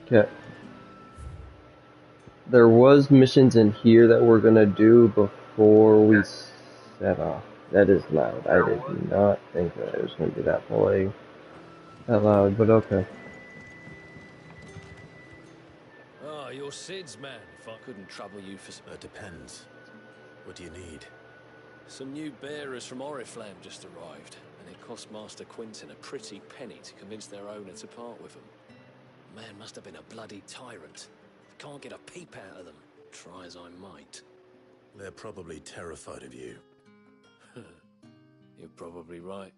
Okay. There was missions in here that we're gonna do before we set off. That is loud. I did not think that it was gonna be that loud, but okay. Oh, you're Sid's man, if I couldn't trouble you for... Depends. What do you need? Some new bearers from Oriflamme just arrived, and it cost Master Quinton a pretty penny to convince their owner to part with them. Man must have been a bloody tyrant. Can't get a peep out of them, try as I might. They're probably terrified of you. You're probably right.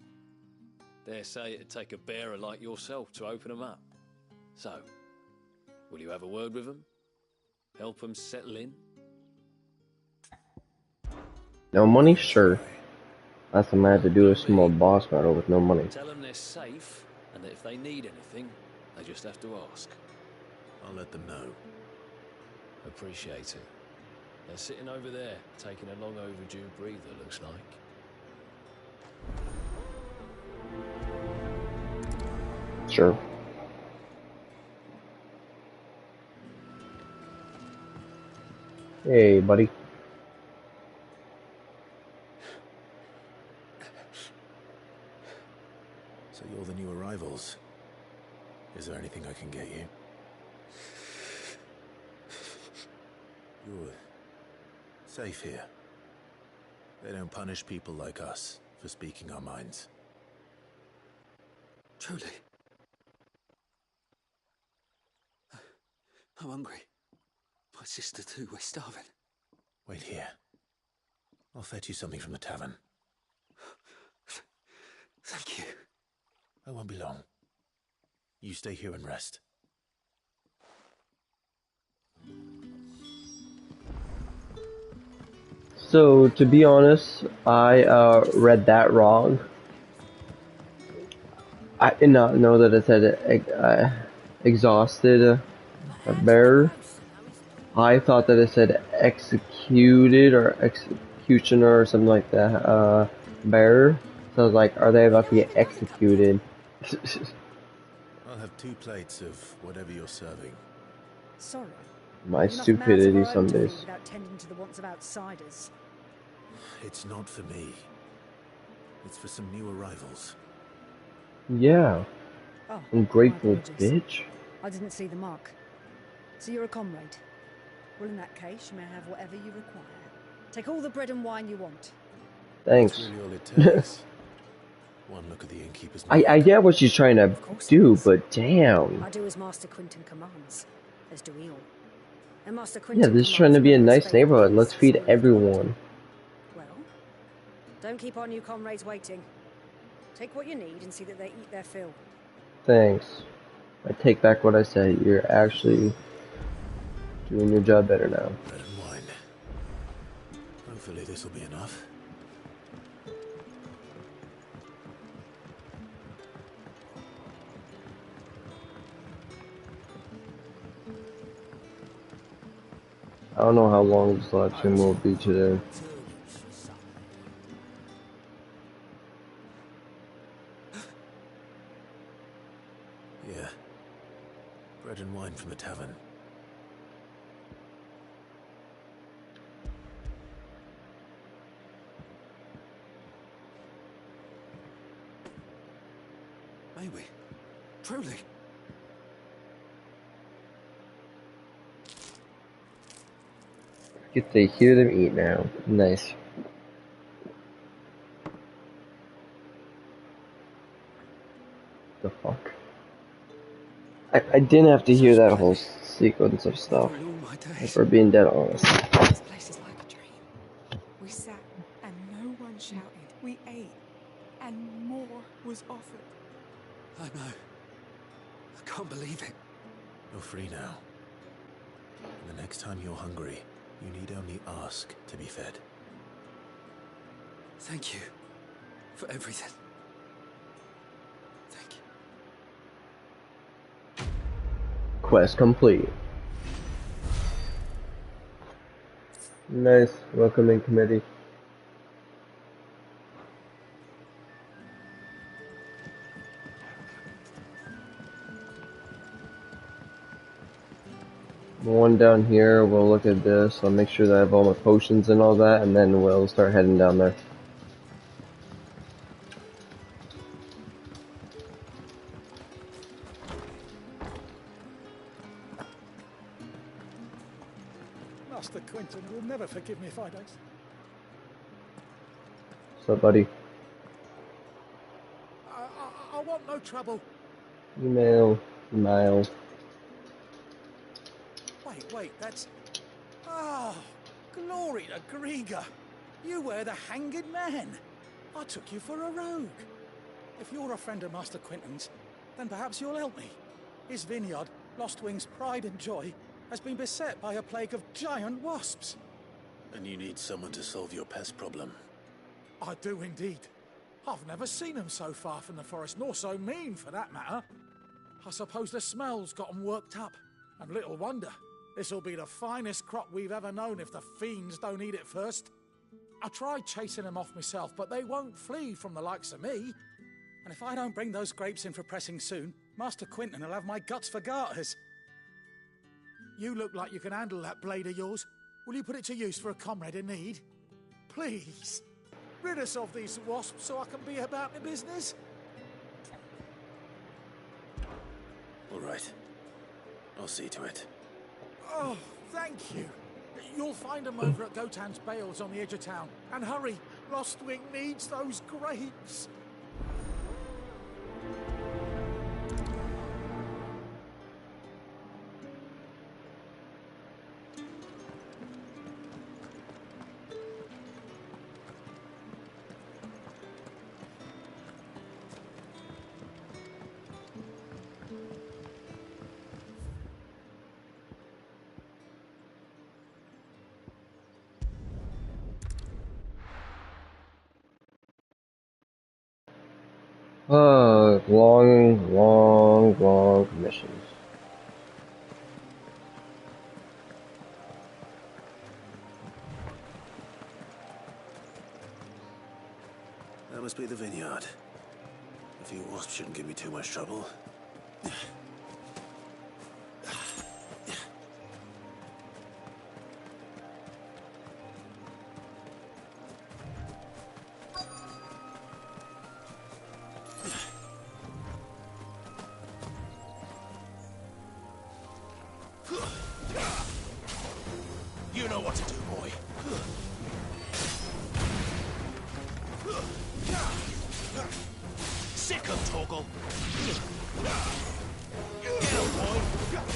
Dare say it'd take a bearer like yourself to open them up. So, will you have a word with them? Help them settle in? No money? Sure. Last time I had to do a small boss battle with no money. Tell them they're safe, and that if they need anything, they just have to ask. I'll let them know. Appreciate it. They're sitting over there, taking a long overdue breather, looks like. Sure. Hey, buddy. So you're the new arrivals. Is there anything I can get you? You're safe here. They don't punish people like us for speaking our minds. Truly. I'm hungry. My sister too, we're starving. Wait here. I'll fetch you something from the tavern. Thank you. I won't be long. You stay here and rest. So, to be honest, I read that wrong. I did not know that it said exhausted a bear. I thought that it said executed or executioner or something like that. Bear. So I was like, are they about to get executed? I'll have 2 plates of whatever you're serving. Sorry. My We've enough mouths of stupidity our own some to feed days. without tending to the wants of outsiders. It's not for me. It's for some new arrivals. Yeah. Oh, Ungrateful my apologies. bitch. I didn't see the mark. So you're a comrade. Well, in that case, you may have whatever you require. Take all the bread and wine you want. Thanks. That's really all it takes. One look at the innkeeper's I mark. get what she's trying to Of course do, it is. but damn. I do as Master Quinton commands, as do we all. And Master Yeah, Quinton this is trying to be a nice neighborhood. Let's feed everyone. Well, don't keep our new comrades waiting. Take what you need and see that they eat their fill. Thanks. I take back what I said. You're actually doing your job better now. Bread and wine. Hopefully this will be enough. I don't know how long this live stream will be today. Yeah. Bread and wine from the tavern. May we? Truly. Get to hear them eat now. Nice. The fuck? I didn't have to hear that whole sequence of stuff. Never in all my If days. we're being dead honest. This place is like a dream. We sat and no one shouted. We ate and more was offered. I know. I can't believe it. You're free now. And the next time you're hungry, you need only ask to be fed. Thank you for everything. Thank you. Quest complete. Nice. Welcoming committee. One down here, we'll look at this. I'll make sure that I have all my potions and all that, and then we'll start heading down there. Master Quentin will never forgive me if I don't. What's up, buddy? I want no trouble. Email. Wait, that's... Oh, glory to Grieger. You were the hanged man. I took you for a rogue. If you're a friend of Master Quentin's, then perhaps you'll help me. His vineyard, Lostwing's pride and joy, has been beset by a plague of giant wasps. And you need someone to solve your pest problem. I do indeed. I've never seen them so far from the forest, nor so mean for that matter. I suppose the smell's got 'em worked up. And little wonder. This'll be the finest crop we've ever known if the fiends don't eat it first. I tried chasing them off myself, but they won't flee from the likes of me. And if I don't bring those grapes in for pressing soon, Master Quentin will have my guts for garters. You look like you can handle that blade of yours. Will you put it to use for a comrade in need? Please. Rid us of these wasps so I can be about the business. All right. I'll see to it. Oh, thank you. You'll find them over at Gotan's Bales on the edge of town. And hurry, Lostwing needs those grapes. Long missions. That must be the vineyard. A few wasps shouldn't give me too much trouble. You know what to do, boy. Sick of Torgal. Get him, boy. Get him.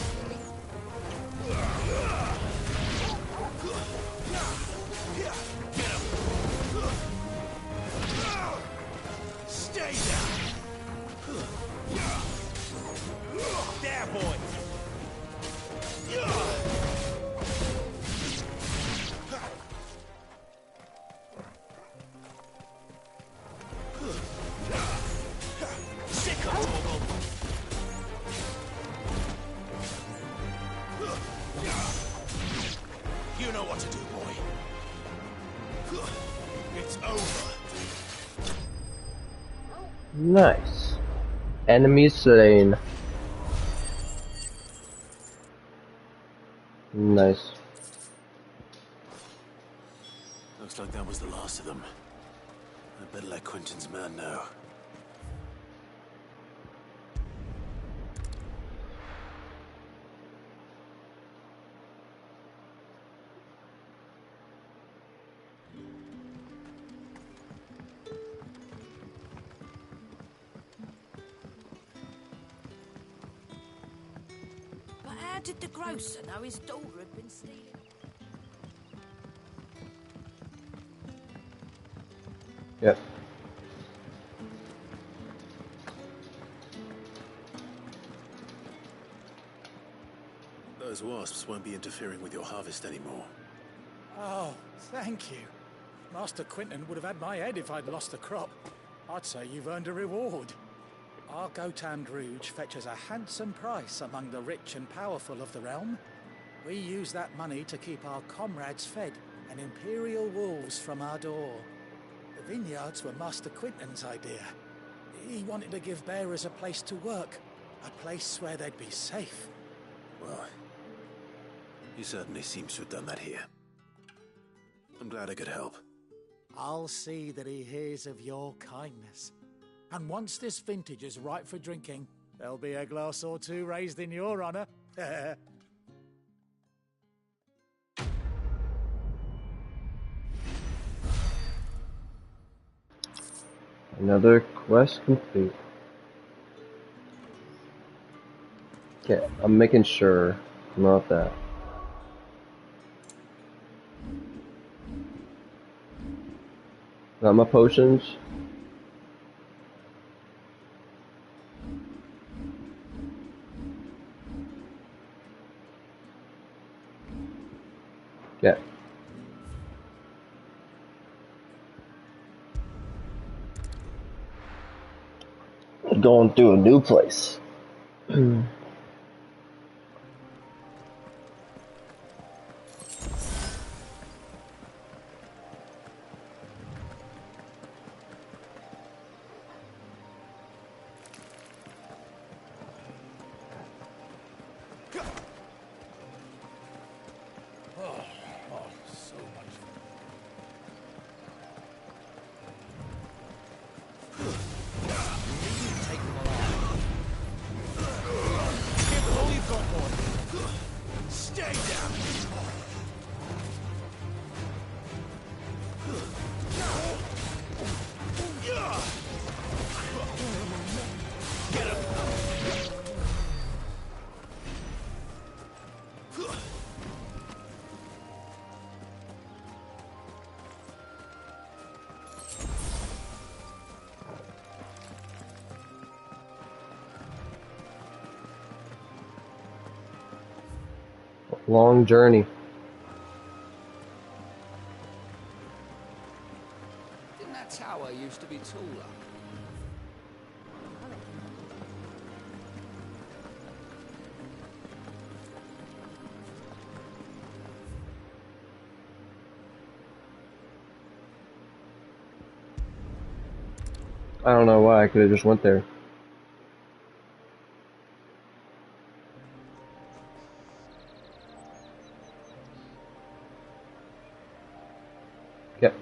Stay down. There, boy. Sick of Torgal. You know what to do, boy. It's over. Nice. Enemy slain. Nice. Looks like that was the last of them. I'd better let Quentin's man know. But how did the grocer know his daughter had been stealing? Yep. Those wasps won't be interfering with your harvest anymore. Oh, thank you. Master Quentin would have had my head if I'd lost the crop. I'd say you've earned a reward. Our Gotan Druge fetches a handsome price among the rich and powerful of the realm. We use that money to keep our comrades fed and Imperial wolves from our door. The vineyards were Master Quentin's idea. He wanted to give bearers a place to work, a place where they'd be safe. Well, He certainly seems to have done that here. I'm glad I could help. I'll see that he hears of your kindness. And once this vintage is ripe for drinking, there'll be a glass or two raised in your honor. Another quest complete. Okay, I'm making sure about that. Got my potions. Yeah. Going through a new place. Long journey. Didn't that tower used to be taller? I don't know why I could have just went there. Yep.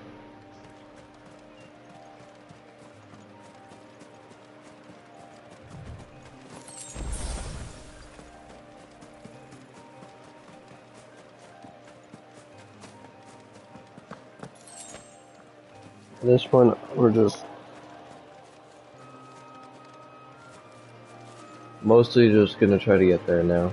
This one, we're just mostly just gonna try to get there now.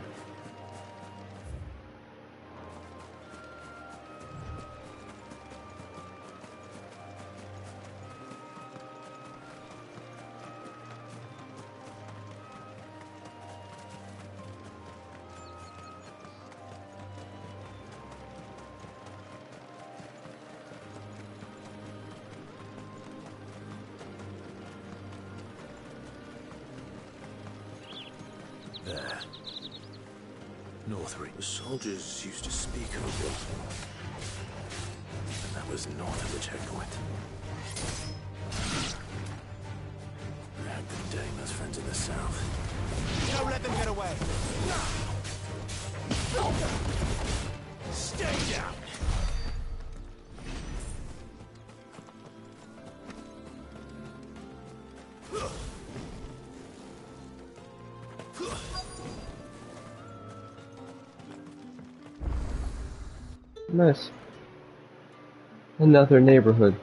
There. Northring. The soldiers used to speak of it. And that was north of the checkpoint. The Dame has friends in the south. Don't let them get away! Stay down! Nice. Another neighborhood.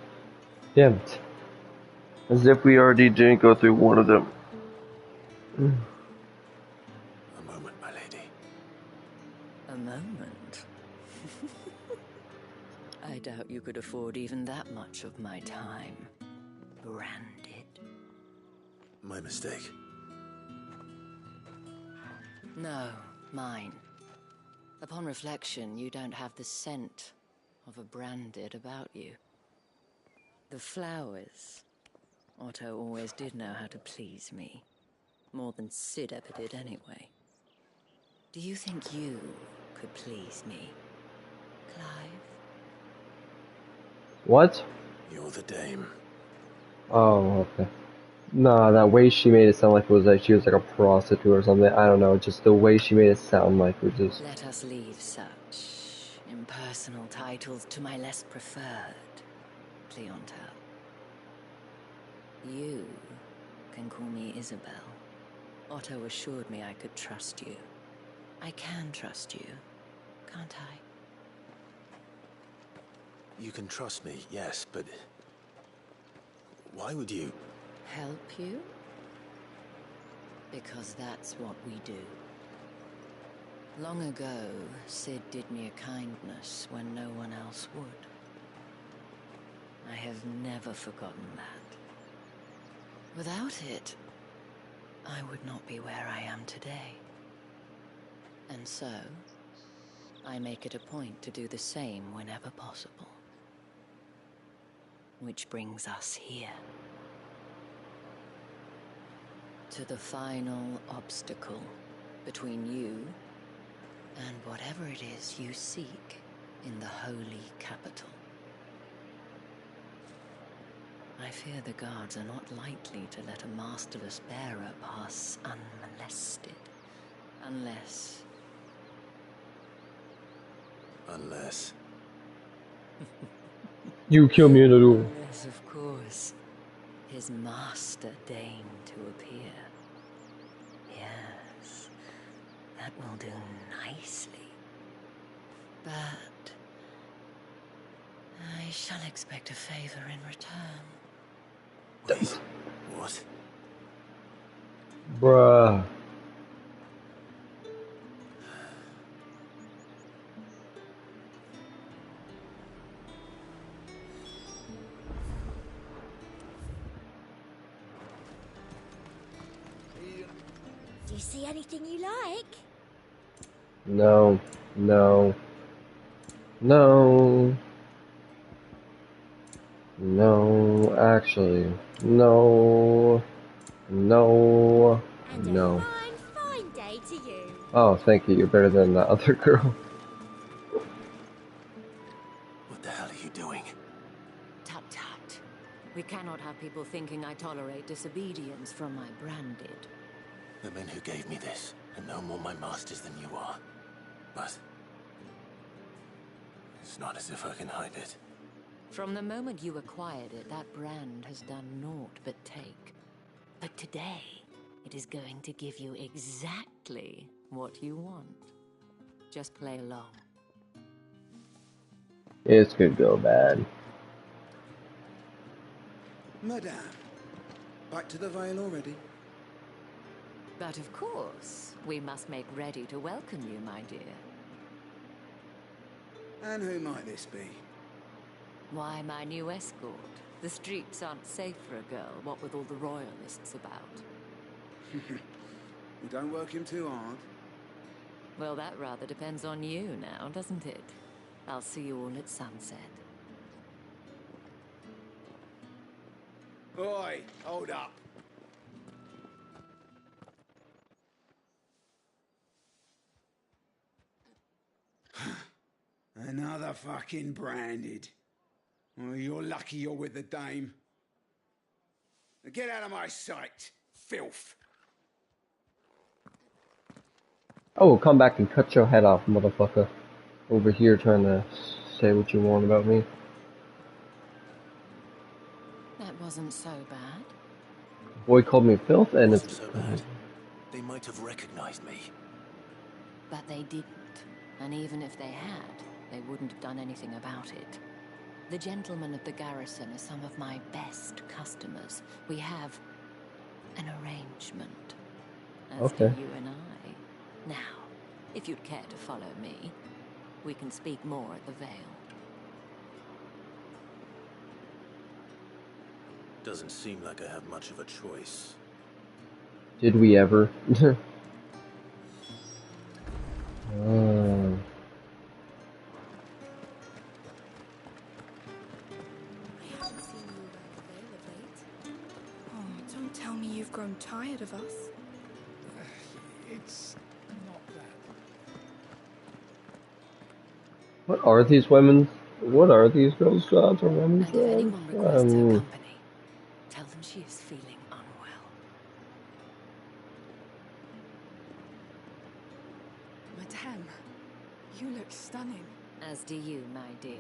Damn it. As if we already didn't go through one of them. A moment, my lady. A moment? I doubt you could afford even that much of my time. Branded. My mistake. No, mine. Upon reflection, you don't have the scent of a branded about you. The flowers. Otto always did know how to please me. More than Sid ever did anyway. Do you think you could please me, Clive? What? You're the Dame. Oh, okay. Nah, that way she made it sound like it was like she was like a prostitute or something. I don't know, just the way she made it sound like it was just. Let us leave such impersonal titles to my less preferred clientele. You can call me Isabel. Otto assured me I could trust you. I can trust you, can't I? You can trust me, yes, but why would you? Help you? Because that's what we do. Long ago, Sid did me a kindness when no one else would. I have never forgotten that. Without it, I would not be where I am today. And so, I make it a point to do the same whenever possible. Which brings us here. To the final obstacle between you and whatever it is you seek in the holy capital. I fear the guards are not likely to let a masterless bearer pass unmolested. Unless... Unless... You kill me in the door. Unless, of course, his master deigned to appear. Yes, that will do nicely. But... I shall expect a favor in return. Wait, what? Bruh. Do you see anything you like? No. No. No. No, actually. No. No. And No. a fine, fine day to you. Oh, thank you. You're better than the other girl. What the hell are you doing? Tut tut. We cannot have people thinking I tolerate disobedience from my branded. The men who gave me this are no more my masters than you are. But... it's not as if I can hide it. From the moment you acquired it, that brand has done naught but take. But today, it is going to give you exactly what you want. Just play along. This could go bad. Madame, back to the Vale already? But of course, we must make ready to welcome you, my dear. And who might this be? Why, my new escort. The streets aren't safe for a girl, what with all the royalists about. You don't work him too hard. Well, that rather depends on you now, doesn't it? I'll see you all at sunset. Oi, hold up. Another fucking branded. Oh, you're lucky you're with the dame. Now get out of my sight, filth. I will come back and cut your head off, motherfucker. Over here trying to say what you want about me. That wasn't so bad. Boy called me filth and Wasn't it's... so bad. They might have recognized me. But they didn't. And even if they had, they wouldn't have done anything about it. The gentlemen of the garrison are some of my best customers. We have an arrangement. As do Okay. you and I. Now, if you'd care to follow me, we can speak more at the Vale. Doesn't seem like I have much of a choice. Did we ever? I haven't seen you around the Vale of late. Oh, don't tell me you've grown tired of us. It's not that. What are these women? What are these girls' jobs or women's And if anyone jobs? requests her company, tell them she is feeling unwell. Damn, you look stunning. As do you, my dear.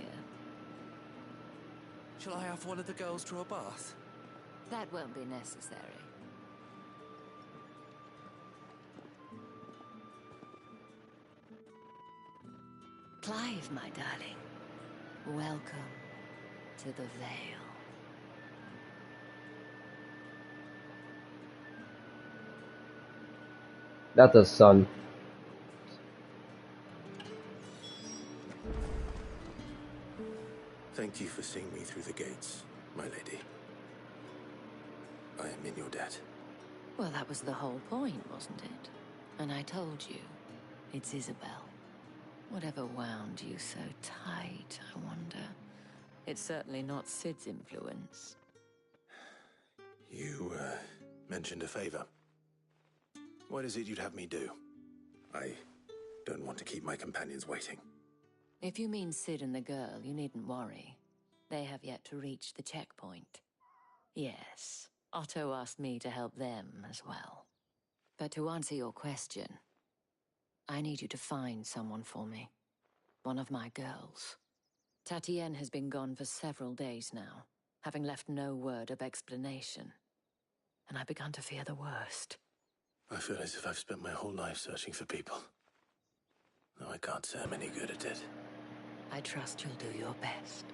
Shall I have one of the girls draw a bath? That won't be necessary. Clive, my darling. Welcome to the Vale. That's a son. Thank you for seeing me through the gates, my lady. I am in your debt. Well, that was the whole point, wasn't it? And I told you, it's Isabel. Whatever wound you so tight, I wonder. It's certainly not Sid's influence. You, mentioned a favor. What is it you'd have me do? I don't want to keep my companions waiting. If you mean Sid and the girl, you needn't worry. They have yet to reach the checkpoint. Yes, Otto asked me to help them as well. But to answer your question, I need you to find someone for me. One of my girls. Tatienne has been gone for several days now, having left no word of explanation. And I've begun to fear the worst. I feel as if I've spent my whole life searching for people. No, I can't say I'm any good at it. I trust you'll do your best.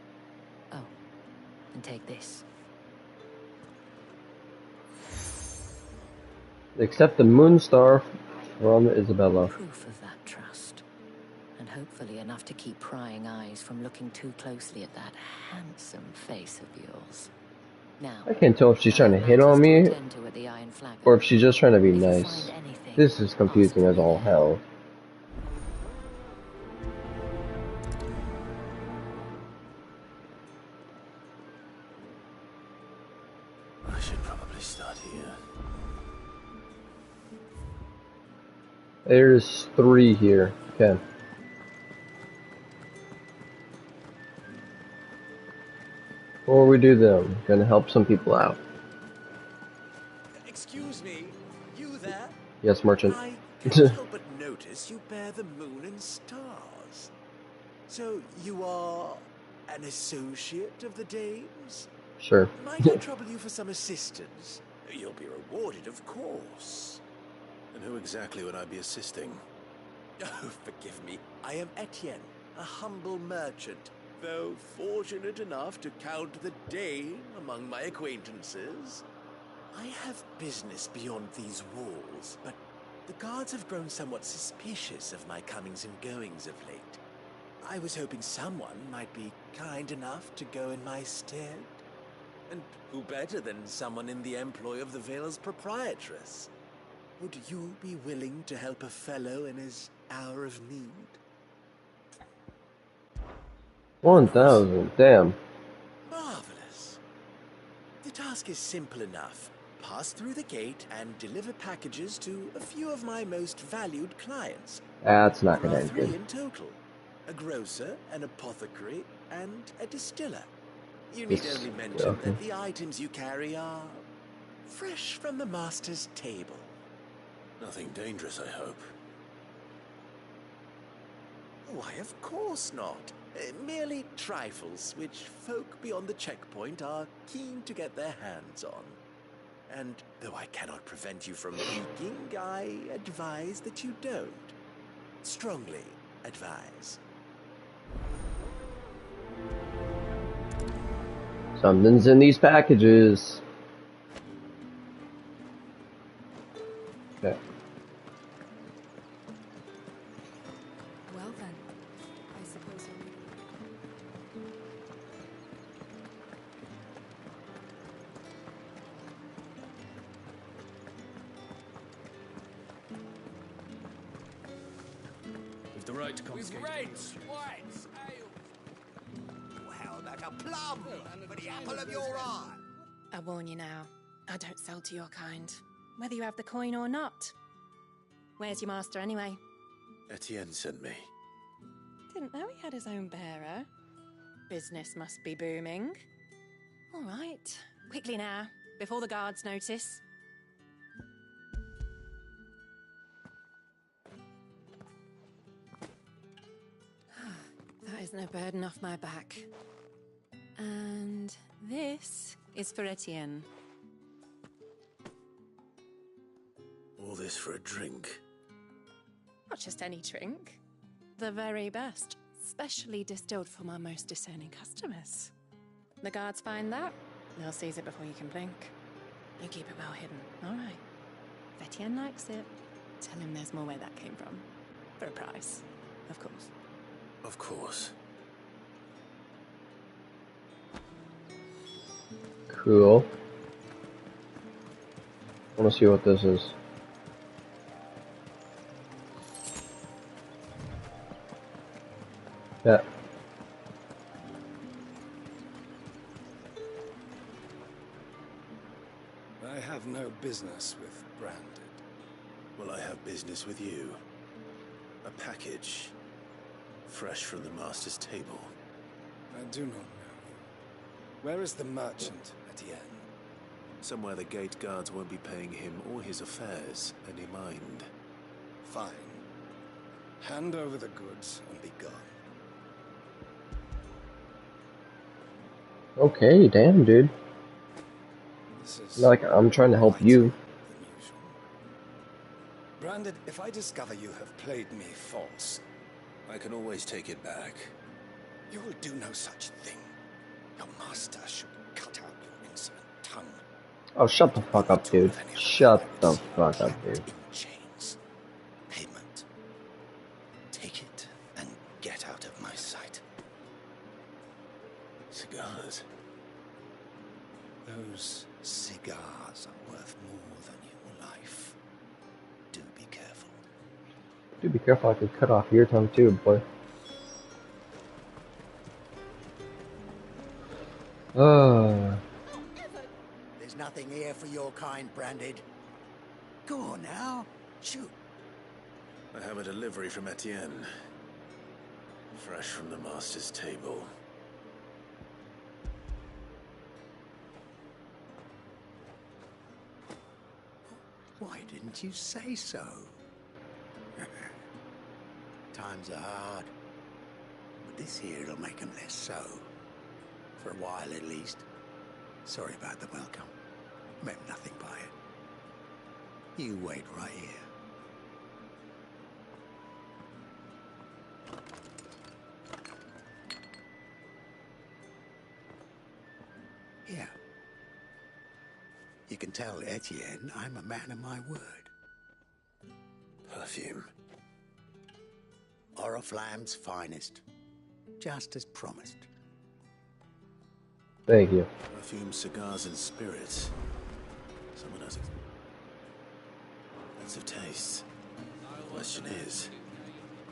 Oh, and take this. Accept the Moonstar from Isabella. Proof of that trust. And hopefully enough to keep prying eyes from looking too closely at that handsome face of yours. Now, I can't tell if she's trying to hit on me or if she's just trying to be nice. This is confusing as all hell. I should probably start here. There's 3 here. Okay. Before we do them, gonna help some people out. Excuse me, you there? Yes, merchant. I can't help but notice you bear the moon and stars. So you are an associate of the dames? Sure. Might I trouble you for some assistance? You'll be rewarded, of course. And who exactly would I be assisting? Oh, forgive me. I am Etienne, a humble merchant, though fortunate enough to count the Dane among my acquaintances. I have business beyond these walls, but the guards have grown somewhat suspicious of my comings and goings of late. I was hoping someone might be kind enough to go in my stead. And who better than someone in the employ of the Vale's proprietress? Would you be willing to help a fellow in his hour of need? 1,000, damn. Marvelous. The task is simple enough. Pass through the gate and deliver packages to a few of my most valued clients. That's not There gonna are end 3 good. in total. A grocer, an apothecary, and a distiller. You need only mention okay. that the items you carry are fresh from the master's table. Nothing dangerous, I hope. Why, of course not. Merely trifles, which folk beyond the checkpoint are keen to get their hands on. And though I cannot prevent you from peeking, I advise that you don't. Strongly advise. Something's in these packages. Okay. Well then, I suppose We've the right to confiscate. With reds, whites, ale. How about a plum for the apple of your eye? I warn you now, I don't sell to your kind, whether you have the coin or not. Where's your master anyway? Etienne sent me. Didn't know he had his own bearer. Business must be booming. All right, quickly now, before the guards notice. There's no burden off my back. And this is for Etienne. All this for a drink? Not just any drink. The very best. Specially distilled for my most discerning customers. The guards find that, they'll seize it before you can blink. You keep it well hidden, all right? If Etienne likes it, tell him there's more where that came from. For a price, of course. Of course. Cool. I want to see what this is. Yeah. I have no business with Branded. Well, I have business with you. A package. Fresh from the Master's table. I do not know you. Where is the merchant, Etienne? Somewhere the gate guards won't be paying him or his affairs any mind. Fine. Hand over the goods and be gone. Okay, damn, dude. This is Like, I'm trying to help you. Branded, if I discover you have played me false, I can always take it back. you will do no such thing. Your master should cut out your insolent tongue. Oh, shut the fuck up, dude. Shut the fuck up, dude. In chains. Payment. Take it and get out of my sight. Cigars. Those cigars are worth more than your life. Do be careful. Do be careful, I could cut off your tongue too, boy. There's nothing here for your kind, Branded. Go on now. Shoot. I have a delivery from Etienne. Fresh from the Master's table. Why didn't you say so? Times are hard. But this here'll make 'em less so. For a while at least. Sorry about the welcome. Meant nothing by it. You wait right here. Here. You can tell Etienne I'm a man of my word. Perfume. Oriflamme's finest. Just as promised. Thank you. Perfume, cigars, and spirits. Someone has lots of taste. The question is,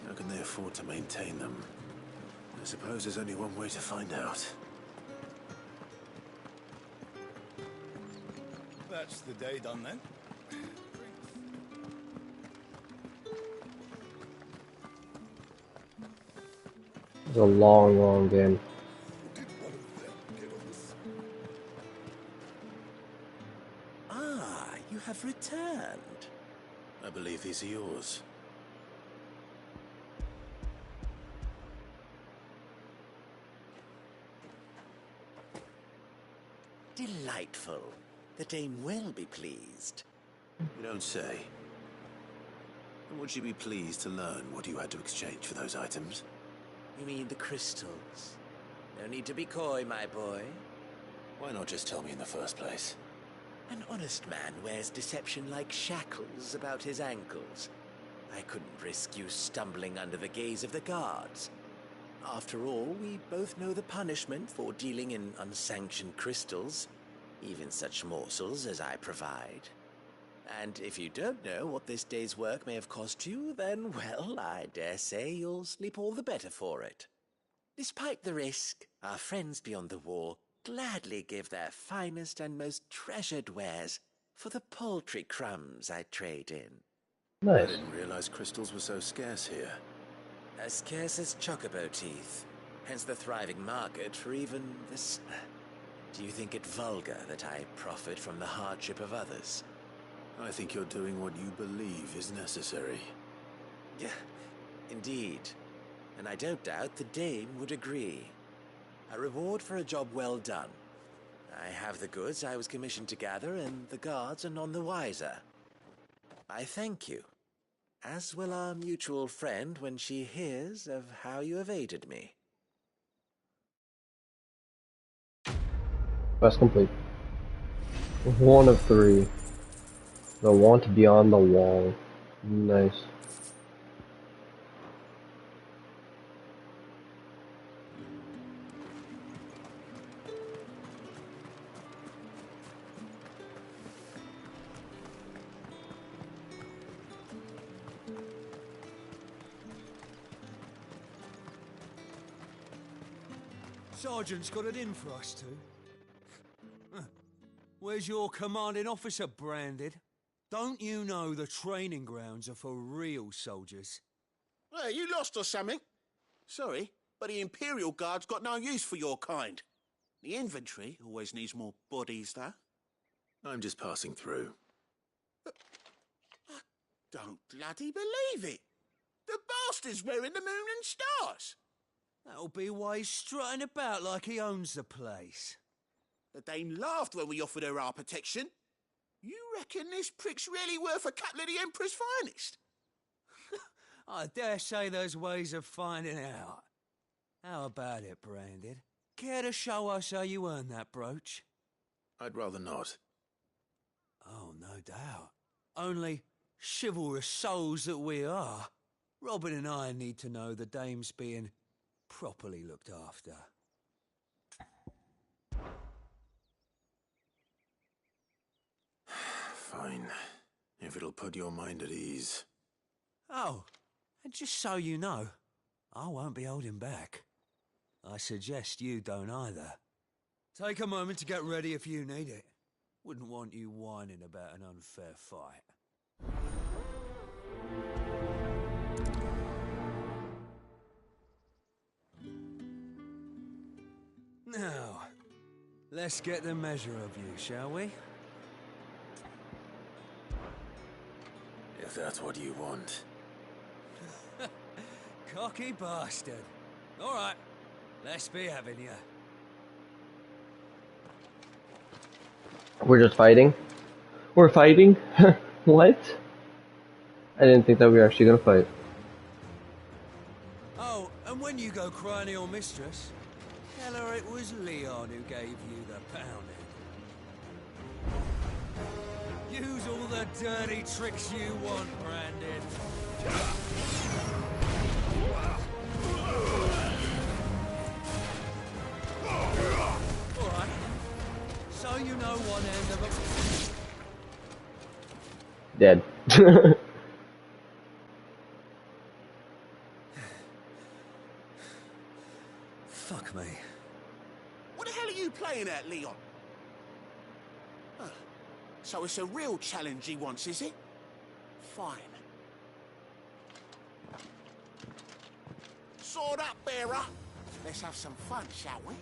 how can they afford to maintain them? I suppose there's only one way to find out. That's the day done then. It's a long, long game. Ah, you have returned. I believe these are yours. Delightful. The dame will be pleased. You don't say. And would she be pleased to learn what you had to exchange for those items? You mean the crystals? No need to be coy, my boy. Why not just tell me in the first place? An honest man wears deception like shackles about his ankles. I couldn't risk you stumbling under the gaze of the guards. After all, we both know the punishment for dealing in unsanctioned crystals, even such morsels as I provide. And if you don't know what this day's work may have cost you, then, well, I dare say you'll sleep all the better for it. Despite the risk, our friends beyond the wall gladly give their finest and most treasured wares for the paltry crumbs I trade in. Nice. I didn't realize crystals were so scarce here. As scarce as chocobo teeth, hence the thriving market for even this. Do you think it vulgar that I profit from the hardship of others? I think you're doing what you believe is necessary. Yeah, indeed. and I don't doubt the dame would agree. A reward for a job well done. I have the goods I was commissioned to gather, and the guards are none the wiser. I thank you, as will our mutual friend when she hears of how you have aided me. Quest complete. 1 of 3. The want beyond the wall. Nice. Sergeant's got it in for us two. Where's your commanding officer, Branded? Don't you know the training grounds are for real soldiers? Hey, you lost or something? Sorry, but the Imperial Guard's got no use for your kind. The infantry always needs more bodies, though. I'm just passing through. I don't bloody believe it. The bastard's wearing the moon and stars. That'll be why he's strutting about like he owns the place. The dame laughed when we offered her our protection. You reckon this prick's really worth a couple of the Emperor's finest? I dare say there's ways of finding out. How about it, Branded? Care to show us how you earned that brooch? I'd rather not. Oh, no doubt. Only chivalrous souls that we are, Robin and I need to know the dame's being properly looked after. Fine, if it'll put your mind at ease. Oh, and just so you know, I won't be holding back. I suggest you don't either. Take a moment to get ready if you need it. Wouldn't want you whining about an unfair fight. Now, let's get the measure of you, shall we? If that's what you want. Cocky bastard. All right, let's be having you. We're just fighting? We're fighting? What? I didn't think that we were actually gonna fight. Oh, and when you go crying to your mistress, tell her it was Leon who gave you the pounding. Use all the dirty tricks you want, Branded. All right. So you know one end of a... Dead. Fuck me. What the hell are you playing at, Leon? Huh. So it's a real challenge he wants, is it? Fine. Sword up, bearer. Let's have some fun, shall we?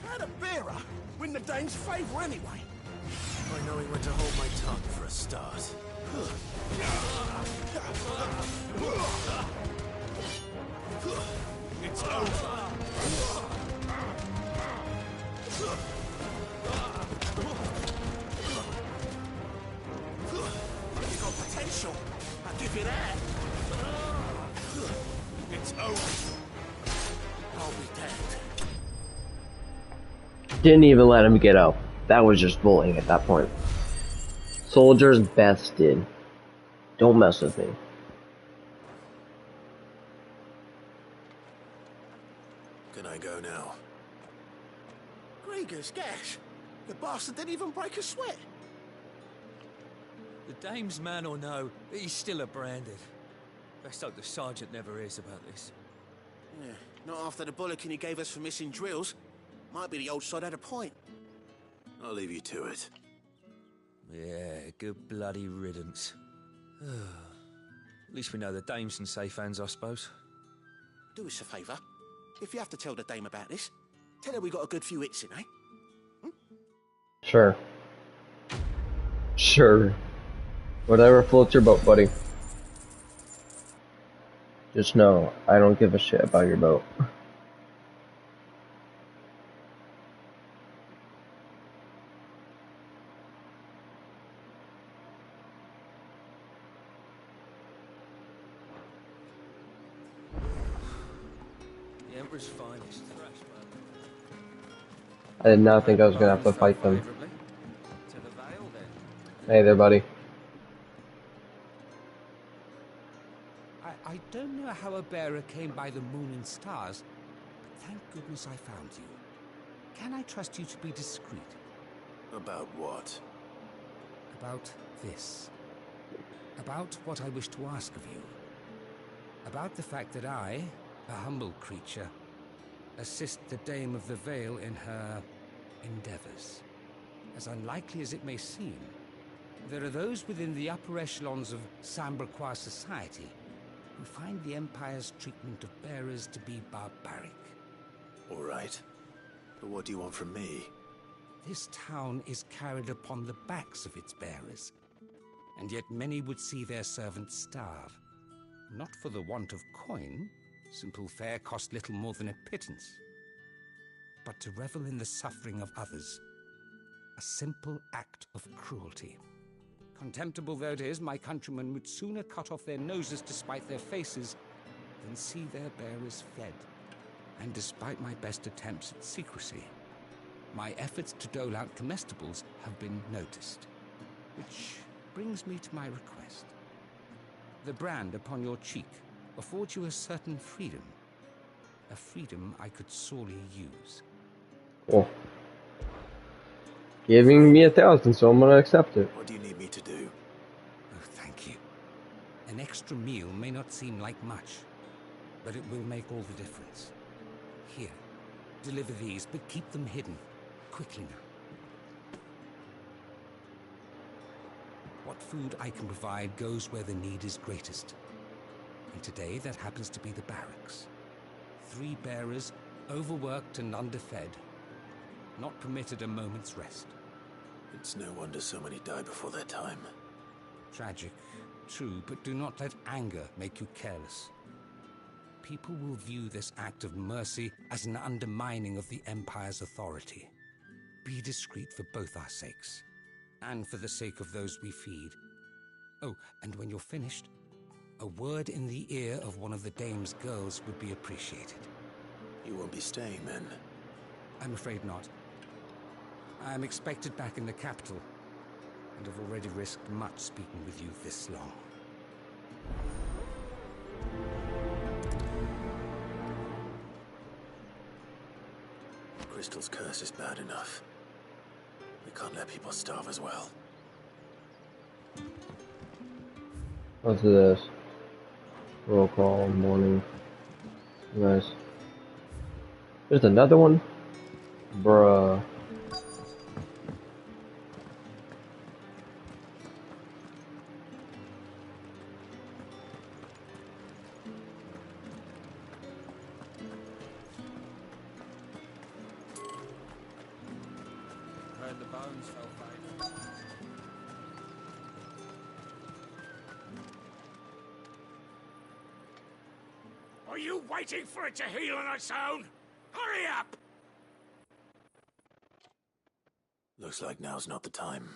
How'd a bearer win the Dane's favour anyway? By knowing when to hold my tongue for a start. It's over. You got potential. I'll give you that. It's over. I'll be dead. Didn't even let him get up. That was just bullying at that point. Soldiers bested. Don't mess with me. Can I go now? Gregor's gas. The bastard didn't even break a sweat. The dame's man or no, he's still a Branded. Best hope the sergeant never hears about this. Yeah, not after the bollocking he gave us for missing drills. Might be the old sod had a point. I'll leave you to it. Yeah, good bloody riddance. At least we know the dame's in safe hands, I suppose. Do us a favour. If you have to tell the dame about this, tell her we got a good few hits in, eh? Sure. Sure. Whatever floats your boat, buddy. Just know, I don't give a shit about your boat. The Emperor's finest. I did not think I was gonna have to fight them. Hey there, buddy. I don't know how a bearer came by the moon and stars, but thank goodness I found you. Can I trust you to be discreet? About what? About this. About what I wish to ask of you. About the fact that I, a humble creature, assist the Dame of the Vale in her endeavors. As unlikely as it may seem, there are those within the upper echelons of Samberquois society who find the Empire's treatment of bearers to be barbaric. All right. But what do you want from me? This town is carried upon the backs of its bearers, and yet many would see their servants starve. Not for the want of coin, simple fare cost little more than a pittance, but to revel in the suffering of others, a simple act of cruelty. Contemptible though it is, my countrymen would sooner cut off their noses to spite their faces than see their bearers fed. And despite my best attempts at secrecy, my efforts to dole out comestibles have been noticed. Which brings me to my request. The brand upon your cheek affords you a certain freedom. A freedom I could sorely use. Cool. Giving me 1,000, so I'm gonna accept it. What do you need me to do? Oh, thank you. An extra meal may not seem like much, but it will make all the difference. Here, deliver these, but keep them hidden. Quickly now. What food I can provide goes where the need is greatest. And today that happens to be the barracks. 3 bearers, overworked and underfed, not permitted a moment's rest. It's no wonder so many die before their time. Tragic, true, but do not let anger make you careless. People will view this act of mercy as an undermining of the Empire's authority. Be discreet for both our sakes, and for the sake of those we feed. Oh, and when you're finished, a word in the ear of one of the Dame's girls would be appreciated. You won't be staying then? I'm afraid not. I am expected back in the capital, and have already risked much speaking with you this long. Crystal's curse is bad enough. We can't let people starve as well. What's this? Roll call, morning. Nice. There's another one? Bruh. Heard the bones fell fine. Are you waiting for it to heal on its own? Hurry up! Looks like now's not the time.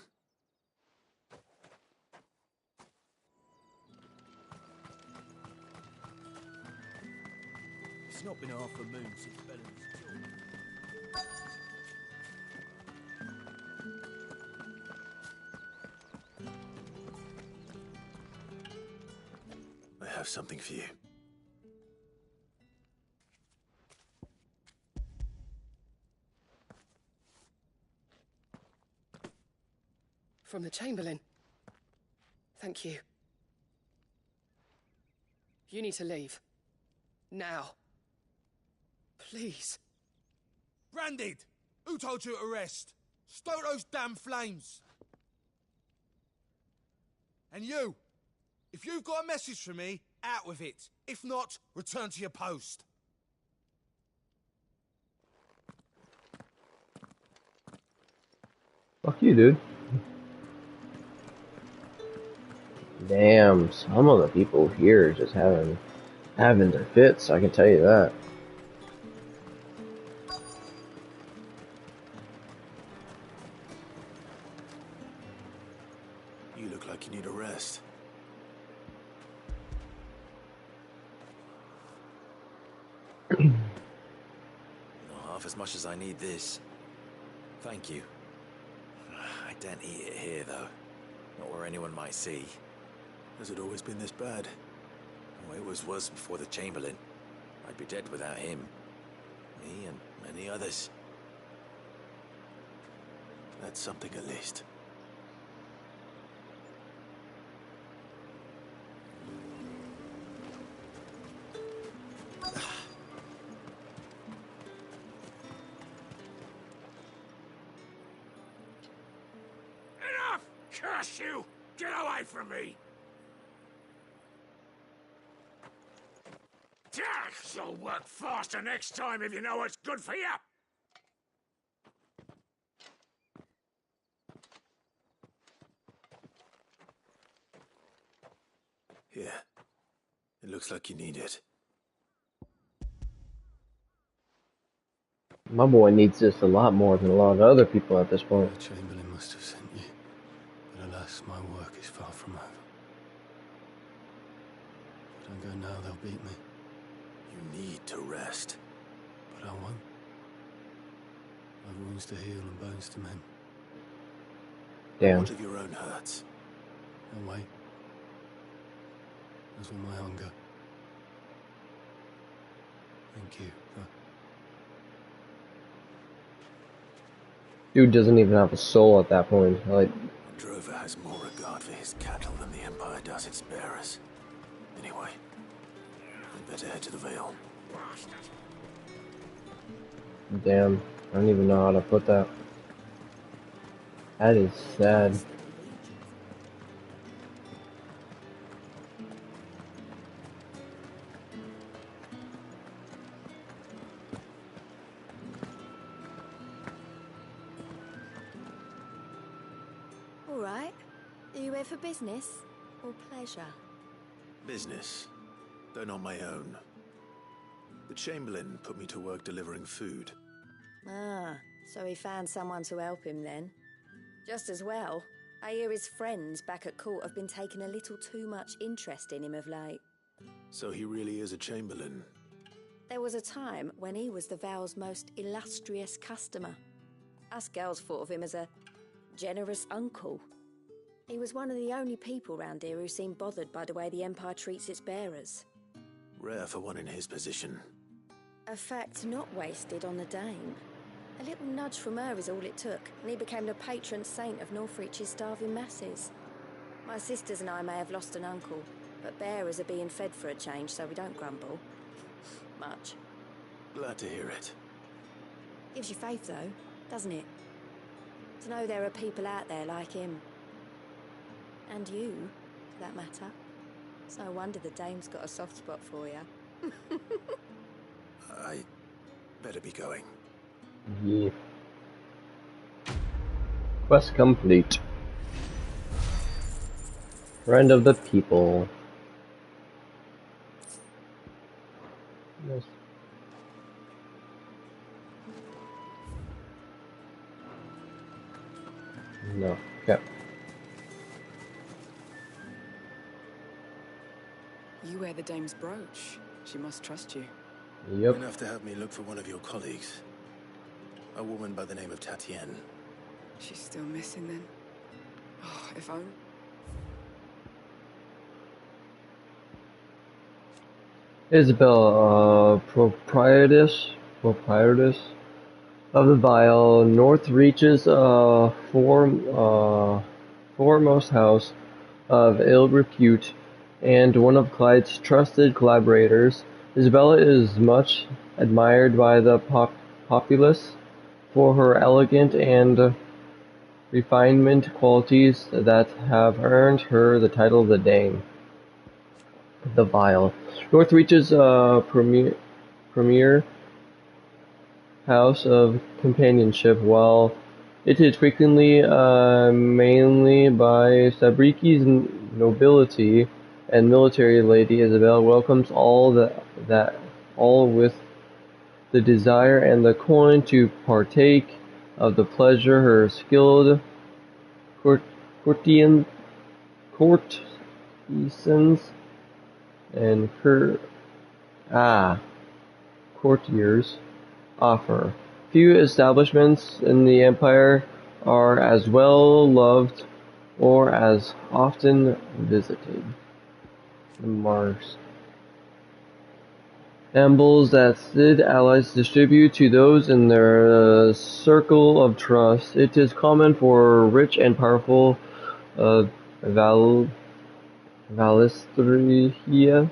It's not been half a moon since Belen's killed. I have something for you. From the Chamberlain. Thank you. You need to leave. Now. Please. Branded! Who told you to rest? Stoke those damn flames! And you! If you've got a message for me, out with it. If not, return to your post. Fuck you, dude. Damn, some of the people here just having having their fits, I can tell you that. You look like you need a rest. Not half as much as I need this. Thank you. I don't eat it here, though. Not where anyone might see. Has it always been this bad? Oh, it was worse before the Chamberlain. I'd be dead without him. Me and many others. That's something at least. Enough! Curse you! Get away from me! You'll work faster next time if you know what's good for you! Here. It looks like you need it. My boy needs this a lot more than a lot of other people at this point. The Chamberlain must have sent you, but alas, my work is far from over. If I don't go now, they'll beat me. You need to rest. But I won't. I've wounds to heal and bones to mend. Damn. What of your own hurts? No wait. As will my hunger. Thank you for... Dude doesn't even have a soul at that point. Like, Drover has more regard for his cattle than the Empire does its bearers. Anyway, I'd better head to the Vale. damn. I don't even know how to put that. That is sad. All right. Are you here for business or pleasure? Business, though not my own. The Chamberlain put me to work delivering food. Ah, so he found someone to help him then. Just as well. I hear his friends back at court have been taking a little too much interest in him of late. So he really is a Chamberlain. There was a time when he was the Vale's most illustrious customer. Us girls thought of him as a generous uncle. He was one of the only people round here who seemed bothered by the way the Empire treats its bearers. Rare for one in his position. A fact not wasted on the Dame. A little nudge from her is all it took, and he became the patron saint of Northreach's starving masses. My sisters and I may have lost an uncle, but bearers are being fed for a change, so we don't grumble. Much. Glad to hear it. Gives you faith, though, doesn't it? To know there are people out there like him. And you, for that matter. It's no wonder the Dame's got a soft spot for you. I better be going. Yeah. Quest complete. Friend of the people. Nice. No. Okay. You wear the Dame's brooch. She must trust you. Yep. Enough to have me look for one of your colleagues. A woman by the name of Tatienne. She's still missing then? Oh, if only... Isabel, proprietress of the Vile, North Reaches, foremost house of ill repute, and one of Clyde's trusted collaborators. Isabella is much admired by the populace for her elegant and refinement qualities that have earned her the title of the Dame. The Vile. Northreach's premier house of companionship, while it is frequently mainly by Sabriki's nobility and military Lady Isabel welcomes all with the desire and the coin to partake of the pleasure her skilled courtesans and courtiers offer. Few establishments in the empire are as well loved or as often visited. Mars. Ambles that Cid allies distribute to those in their circle of trust. It is common for rich and powerful Valistria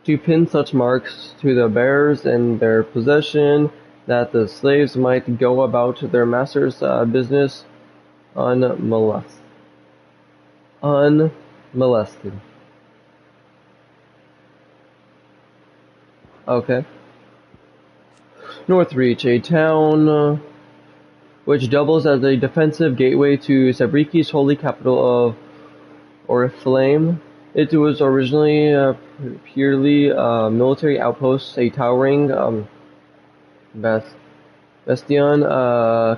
to pin such marks to the bearers in their possession, that the slaves might go about their master's business unmolested. Okay. Northreach, a town which doubles as a defensive gateway to Sabriki's holy capital of Oriflame. It was originally purely a military outpost, a towering bastion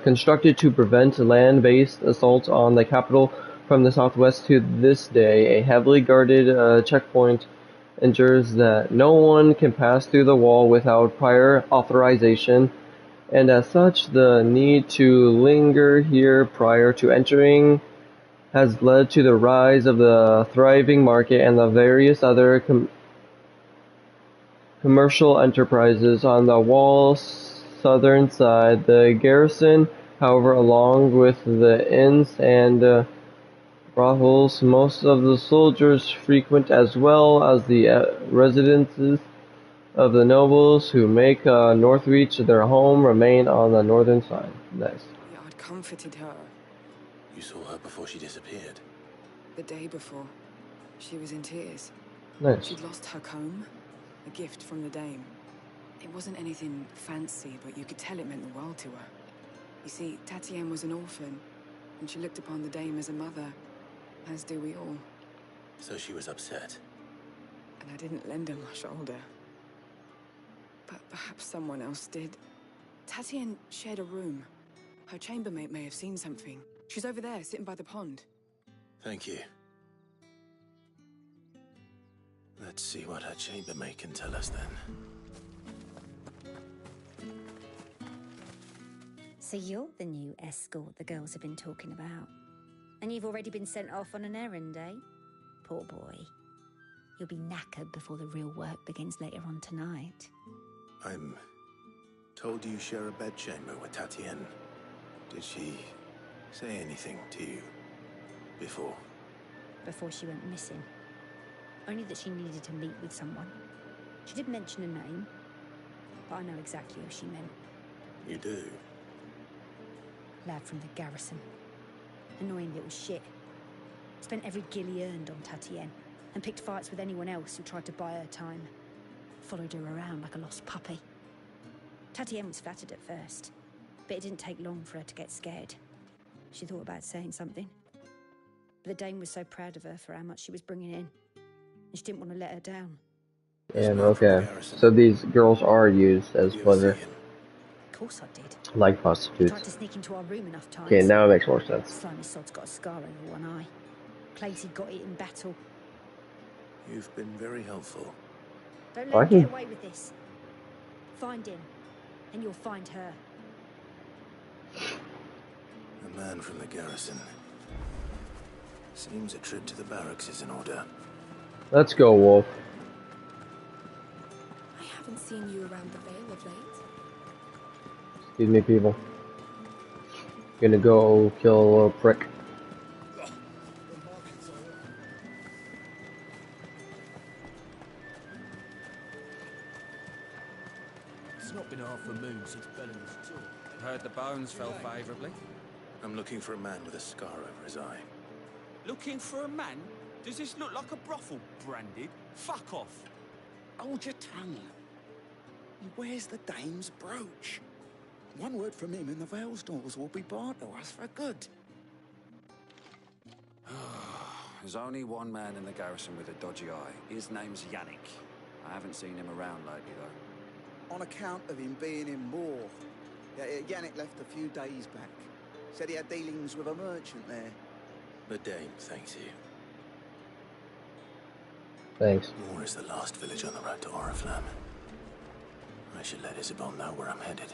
constructed to prevent land-based assaults on the capital from the southwest. To this day, a heavily guarded checkpoint ensures that no one can pass through the wall without prior authorization, and as such, the need to linger here prior to entering has led to the rise of the thriving market and the various other commercial enterprises on the wall's southern side. The garrison, however, along with the inns and brothels most of the soldiers frequent, as well as the residences of the nobles who make Northreach their home, remain on the northern side. Nice. Yeah, I'd comforted her. You saw her before she disappeared? The day before. She was in tears. Nice. She'd lost her comb, a gift from the dame. It wasn't anything fancy, but you could tell it meant the world to her. You see, Tatienne was an orphan, and she looked upon the dame as a mother, as do we all. So she was upset. And I didn't lend her my shoulder. But perhaps someone else did. Tatienne shared a room. Her chambermaid may have seen something. She's over there, sitting by the pond. Thank you. Let's see what her chambermaid can tell us then. So you're the new escort the girls have been talking about. And you've already been sent off on an errand, eh? Poor boy. You'll be knackered before the real work begins later on tonight. I'm told you share a bedchamber with Tatienne. Did she say anything to you before? Before she went missing. Only that she needed to meet with someone. She did mention a name, but I know exactly who she meant. You do? Lad from the garrison. Annoying little shit. Spent every guil he earned on Tatienne, and picked fights with anyone else who tried to buy her time. Followed her around like a lost puppy. Tatienne was flattered at first, but it didn't take long for her to get scared. She thought about saying something, but the dame was so proud of her for how much she was bringing in, and she didn't want to let her down. Damn, okay. So these girls are used as pleasure. Of course I did. Like He prostitutes. tried to sneak into our room enough times. Okay, now it makes more sense. Slimy sod's got a scar over one eye. Claims he got it in battle. You've been very helpful. Don't let him get away with this. Find him, and you'll find her. A man from the garrison. Seems a trip to the barracks is in order. Let's go, Wolf. I haven't seen you around the Vale of late. Excuse me, people. Gonna go kill a little prick. It's not been half a moon since Bellamy's tour. Heard the bones fell favourably. I'm looking for a man with a scar over his eye. Looking for a man? Does this look like a brothel, Branded? Fuck off. Hold your tongue. He wears the dame's brooch. One word from him and the Vale's doors will be barred to us for good. there's only one man in the garrison with a dodgy eye. His name's Yannick. I haven't seen him around lately, though. On account of him being in Moor. Yeah, Yannick left a few days back. Said he had dealings with a merchant there. The Dame thanks you. Thanks. Moor is the last village on the road to Oriflamme. I should let Isabel know where I'm headed.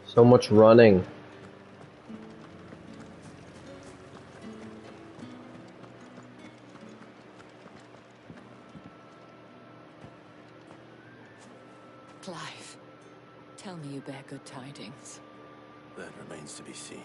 So much running. Clive, tell me you bear good tidings. That remains to be seen.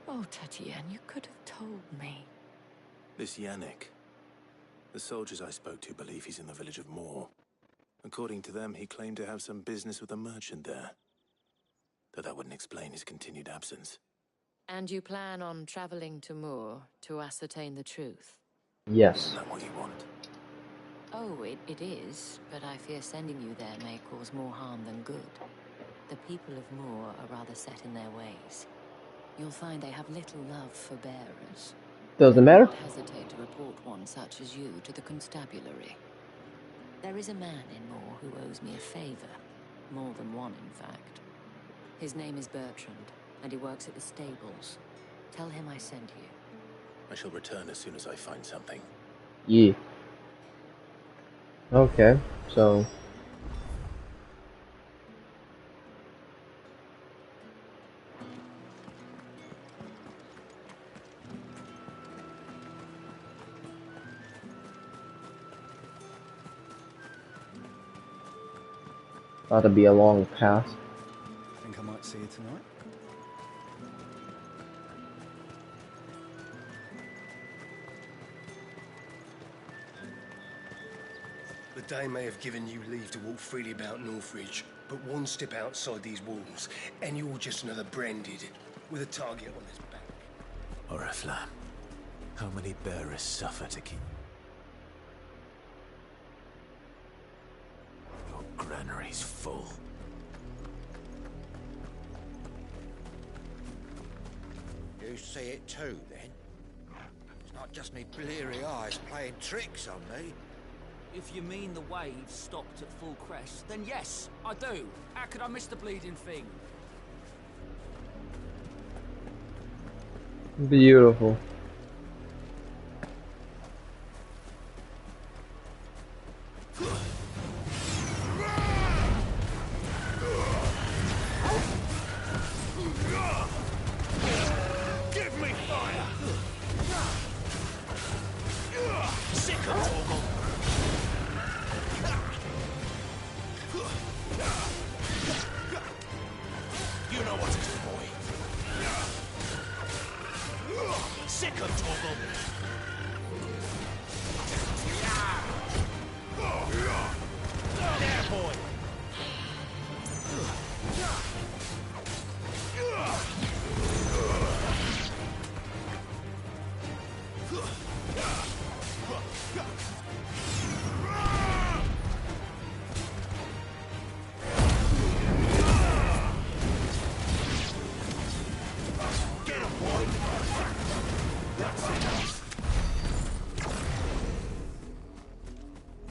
Oh, Tatienne, you could have told me. This Yannick. The soldiers I spoke to believe he's in the village of Moor. According to them, he claimed to have some business with a merchant there. Though that wouldn't explain his continued absence. And you plan on traveling to Moor to ascertain the truth? Yes. Isn't that what you want? Oh, it is, but I fear sending you there may cause more harm than good. The people of Moor are rather set in their ways. You'll find they have little love for bearers. Doesn't matter. Don't hesitate to report one such as you to the constabulary. There is a man in Moor who owes me a favor. More than one, in fact. His name is Bertrand, and he works at the stables. Tell him I sent you. I shall return as soon as I find something. Yeah. Okay, so... Ought to be a long path. I think I might see you tonight. The Dame may have given you leave to walk freely about Northridge, but one step outside these walls, and you're just another branded, with a target on his back. Oriflamme. How many bearers suffer to keep... Your granary's full. You see it too, then? It's not just me bleary eyes playing tricks on me. If you mean the waves stopped at full crest, then yes, I do. How could I miss the bleeding thing? Beautiful. Give me fire! Sick of Torgal! You know what to do, boy. Sick of Torgal! There, boy!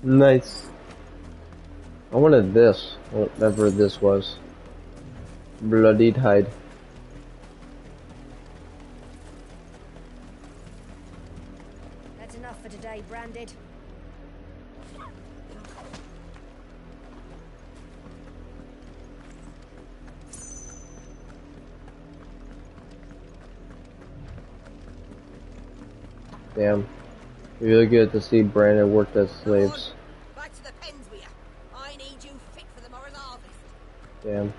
Nice. I wanted this, whatever this was. Bloodied hide. That's enough for today, Branded. Damn. Really good to see Brandon work as slaves. Back to the pens with you. I need you fit for the morrow's harvest. Damn.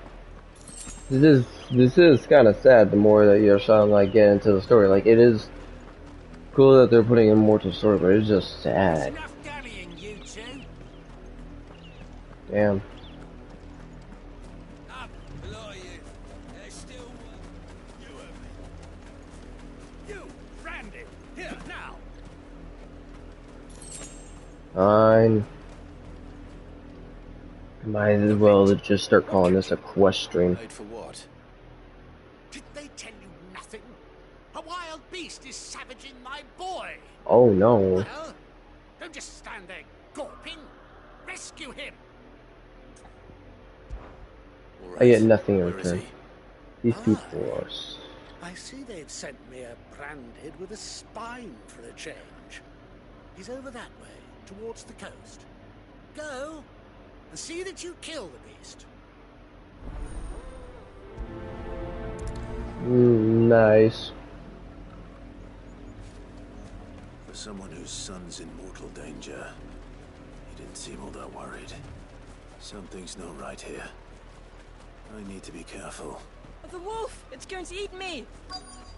This is kind of sad the more that you're starting like get into the story. Like, it is cool that they're putting in more to the story, but it's just sad. Enough dallying, you two. Damn. Up, below you. There's still you, Branded. Here now. Fine. Might as well just start calling this equestrian. Paid for what? Did they tell you nothing? A wild beast is savaging my boy. Oh no. Well, don't just stand there gawping. Rescue him. I get nothing in return. These people are... I see they've sent me a branded with a spine for a change. He's over that way, towards the coast. Go, and see that you kill the beast. Nice. For someone whose son's in mortal danger, he didn't seem all that worried. Something's not right here. I need to be careful. The wolf! It's going to eat me!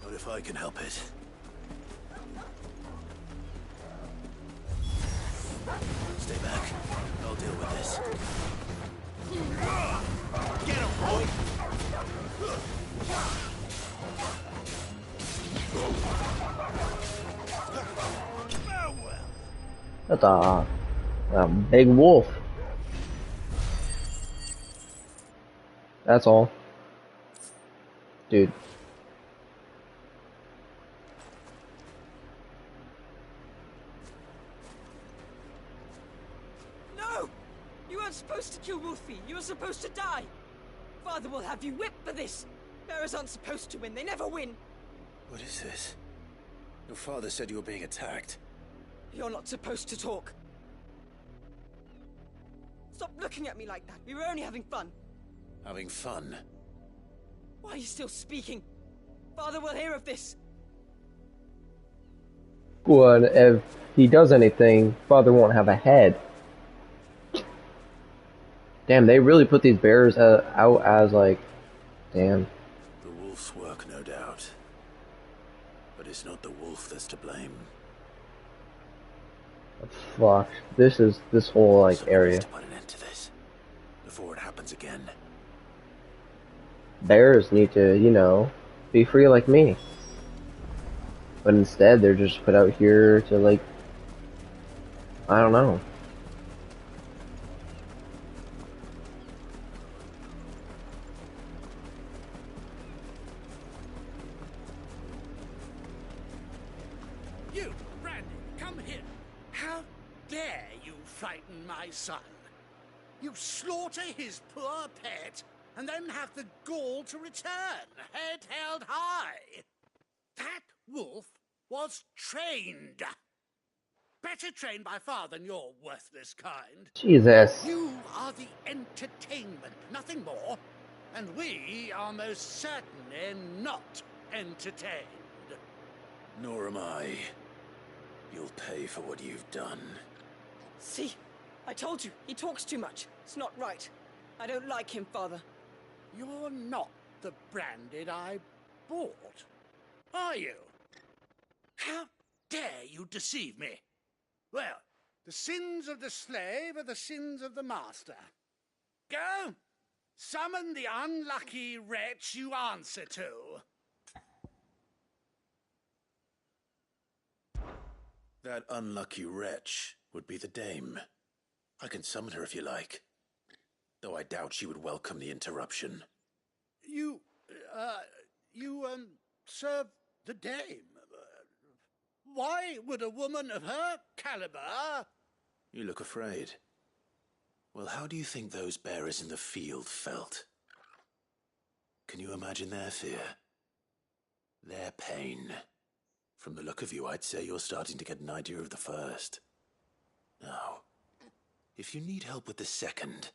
Not if I can help it. Stay back. I'll deal with this. Get him, boy! That's a big wolf. That's all. Dude. No! You weren't supposed to kill Wolfie. You were supposed to die. Father will have you whipped for this. Bearers aren't supposed to win. They never win. What is this? Your father said you were being attacked. You're not supposed to talk. Stop looking at me like that. We were only having fun. Having fun? Why are you still speaking? Father will hear of this. Well, if he does anything, Father won't have a head. Damn, they really put these bears out as like, damn. The wolf's work, no doubt. But it's not the wolf that's to blame. Fuck. This whole like Someone area. has to put an end to this before it happens again. Bears need to, you know, be free like me. But instead, they're just put out here to, like, I don't know. You, Brandon, come here. How dare you frighten my son? You slaughter his poor pet, and then have the gall to return, head held high. That wolf was trained. Better trained by far than your worthless kind. Jesus. You are the entertainment, nothing more. And we are most certainly not entertained. Nor am I. You'll pay for what you've done. See? I told you. He talks too much. It's not right. I don't like him, Father. You're not the branded I bought, are you? How dare you deceive me? Well, the sins of the slave are the sins of the master. Go, summon the unlucky wretch you answer to. That unlucky wretch would be the dame. I can summon her if you like. Though I doubt she would welcome the interruption. You serve the dame. Why would a woman of her caliber... You look afraid. Well, how do you think those bearers in the field felt? Can you imagine their fear? Their pain? From the look of you, I'd say you're starting to get an idea of the first. Now, if you need help with the second...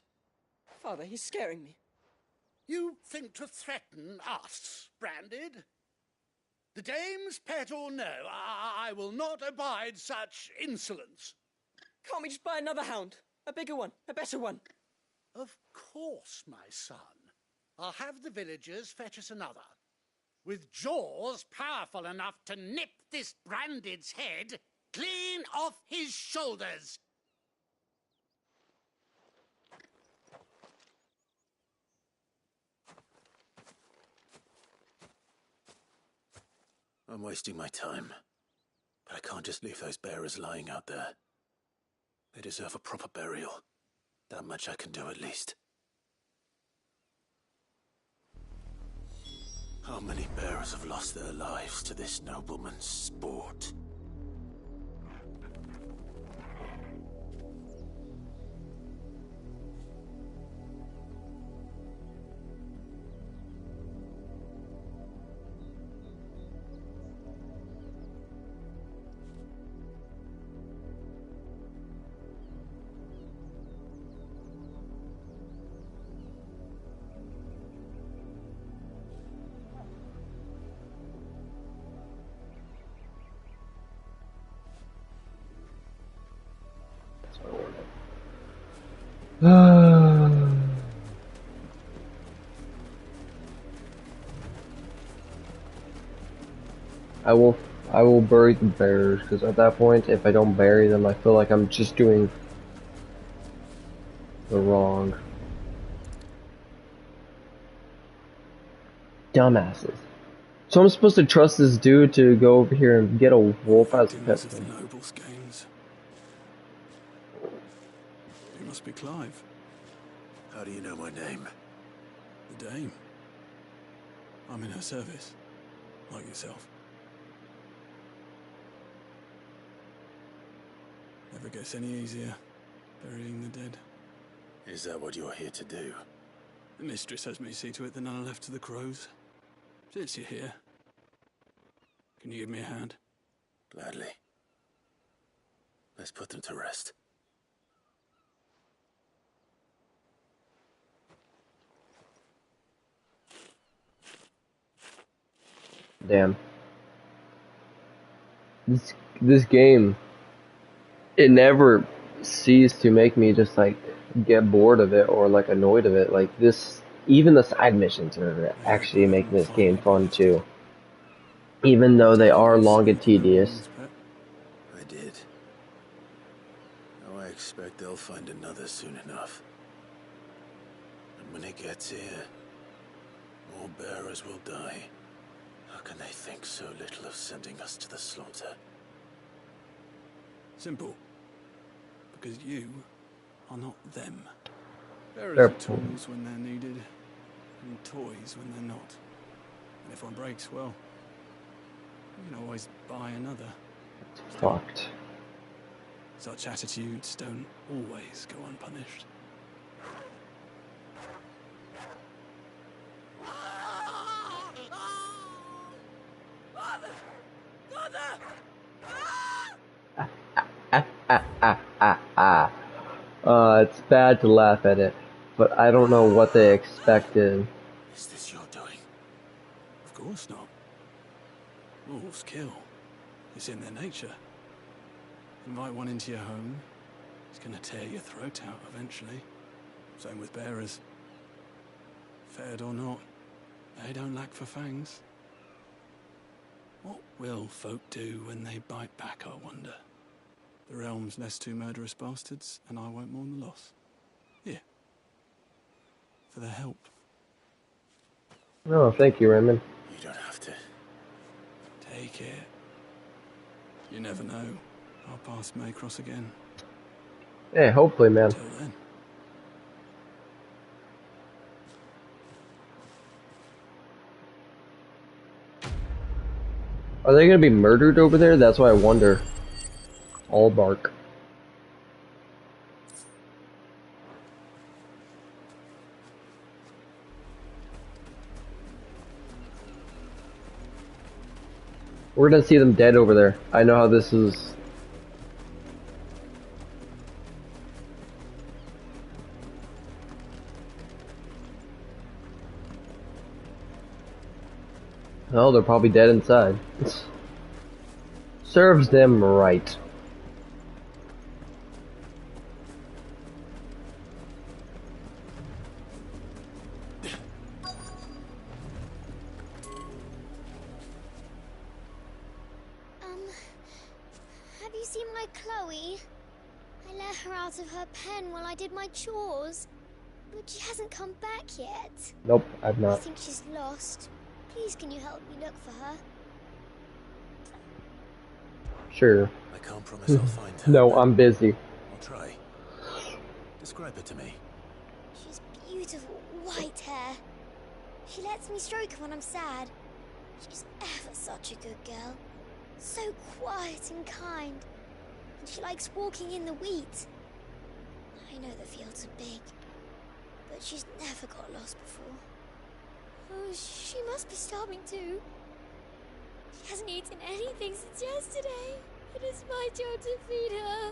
Father, he's scaring me. You think to threaten us, Branded? The dame's pet or no, I will not abide such insolence. Can't we just buy another hound? A bigger one, a better one. Of course, my son. I'll have the villagers fetch us another. With jaws powerful enough to nip this Branded's head clean off his shoulders. I'm wasting my time. But I can't just leave those bearers lying out there. They deserve a proper burial. That much I can do at least. How many bearers have lost their lives to this nobleman's sport? I will bury the bears, because at that point, if I don't bury them, I feel like I'm just doing the wrong. Dumbasses. So I'm supposed to trust this dude to go over here and get a wolf as a pet. The nobles' games. You must be Clive. How do you know my name? The Dame. I'm in her service, like yourself. Never gets any easier, burying the dead. Is that what you're here to do? The mistress has me see to it that none are left to the crows. Since you're here, can you give me a hand? Gladly. Let's put them to rest. Damn. This game, it never ceased to make me just like get bored of it or like annoyed of it. Like this, even the side missions are actually making this game fun too. Even though they are long and tedious. I did. Now I expect they'll find another soon enough. And when it gets here, more bearers will die. How can they think so little of sending us to the slaughter? Simple. Because you are not them. They're Bearers are tools when they're needed, and toys when they're not. And if one breaks, well, you can always buy another. Fucked. Such attitudes don't always go unpunished. It's bad to laugh at it, but I don't know what they expected. Is this your doing? Of course not. Wolves kill. It's in their nature. Invite one into your home, it's gonna tear your throat out eventually. Same with bearers. Fed or not, they don't lack for fangs. What will folk do when they bite back, I wonder? The realm's less two murderous bastards, and I won't mourn the loss. Here. For their help. Oh, thank you, Raymond. You don't have to. Take it. You never know. Our paths may cross again. Hey, hopefully, man. Till then. Are they gonna be murdered over there? That's why I wonder. All bark. We're gonna see them dead over there. I know how this is. Well, they're probably dead inside. Serves them right. Have you seen my Chloe? I let her out of her pen while I did my chores, but she hasn't come back yet. Nope, I've I not. think she's lost. Please, can you help me look for her? Sure. I can't promise I'll find her. No, I'm busy. I'll try. Describe it to me. She's beautiful, white hair. She lets me stroke her when I'm sad. She's ever such a good girl. So quiet and kind. And she likes walking in the wheat. I know the fields are big, but she's never got lost before. Oh, she must be starving too. She hasn't eaten anything since yesterday. It is my job to feed her.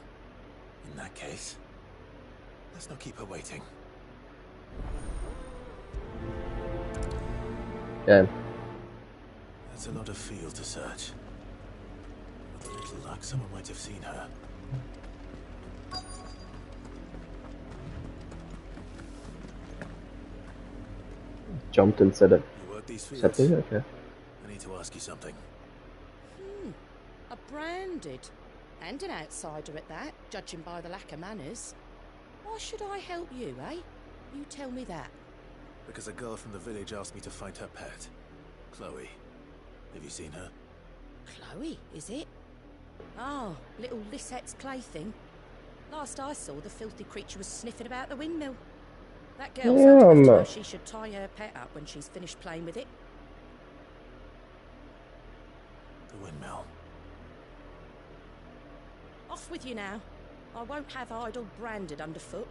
In that case, let's not keep her waiting. Yeah. That's a lot of field to search. With a little luck, someone might have seen her. Jumped instead of You work these fields? accepting it? Okay. I need to ask you something. A branded. And an outsider at that, judging by the lack of manners. Why should I help you, eh? You tell me that. Because a girl from the village asked me to find her pet, Chloe. Have you seen her? Chloe, is it? Oh, little Lisette's plaything. Last I saw, the filthy creature was sniffing about the windmill. That girl told her she should tie her pet up when she's finished playing with it. The windmill. Off with you now. I won't have idle branded underfoot.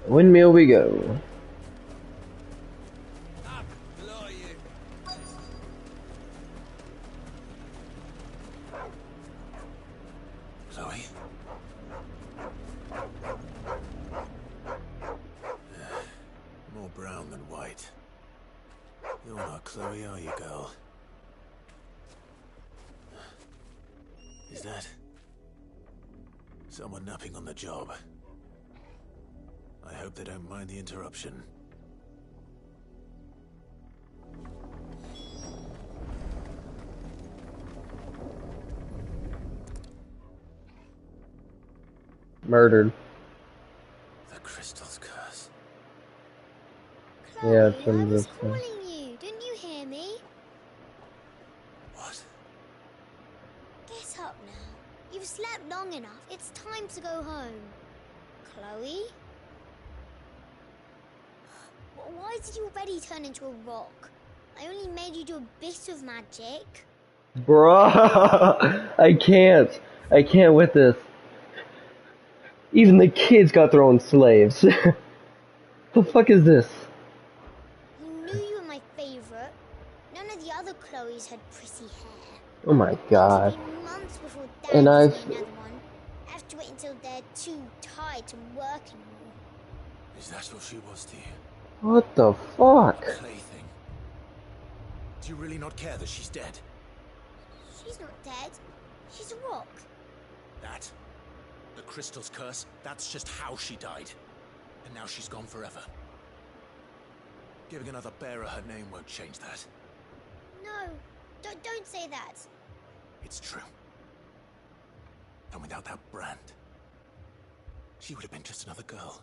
Windmill we go. Chloe? More brown than white. You're not Chloe, are you, girl? Is that someone napping on the job? I hope they don't mind the interruption. Murdered. The crystal's curse. Yeah, Chloe, from I was this. calling you. Didn't you hear me? What? Get up now. You've slept long enough. It's time to go home. Chloe? Why did you already turn into a rock? I only made you do a bit of magic. Bruh, I can't with this. Even the kids got their own slaves. The fuck is this? You knew you were my favorite. None of the other Chloes had pretty hair. Oh my god. It's been months before Dad And I've... sees another one. I have to wait until they're too tired to work anymore. Is that what she was to you? What the fuck? Plaything. Do you really not care that she's dead? She's not dead. She's a rock. That? The crystal's curse? That's just how she died. And now she's gone forever. Giving another bearer her name won't change that. No, don't say that. It's true. And without that brand, she would have been just another girl.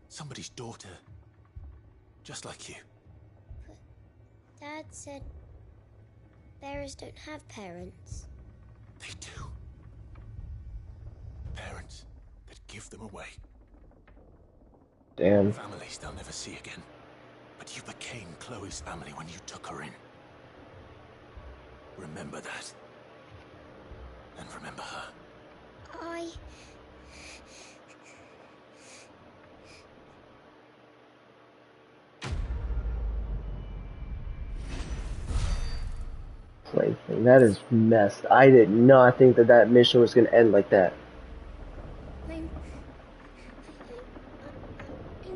Somebody's daughter. Just like you. But Dad said bearers don't have parents. They do. Parents that give them away. Damn. Families they'll never see again. But you became Chloe's family when you took her in. Remember that. And remember her. Plaything. That is messed. I did not think that that mission was gonna end like that. I'm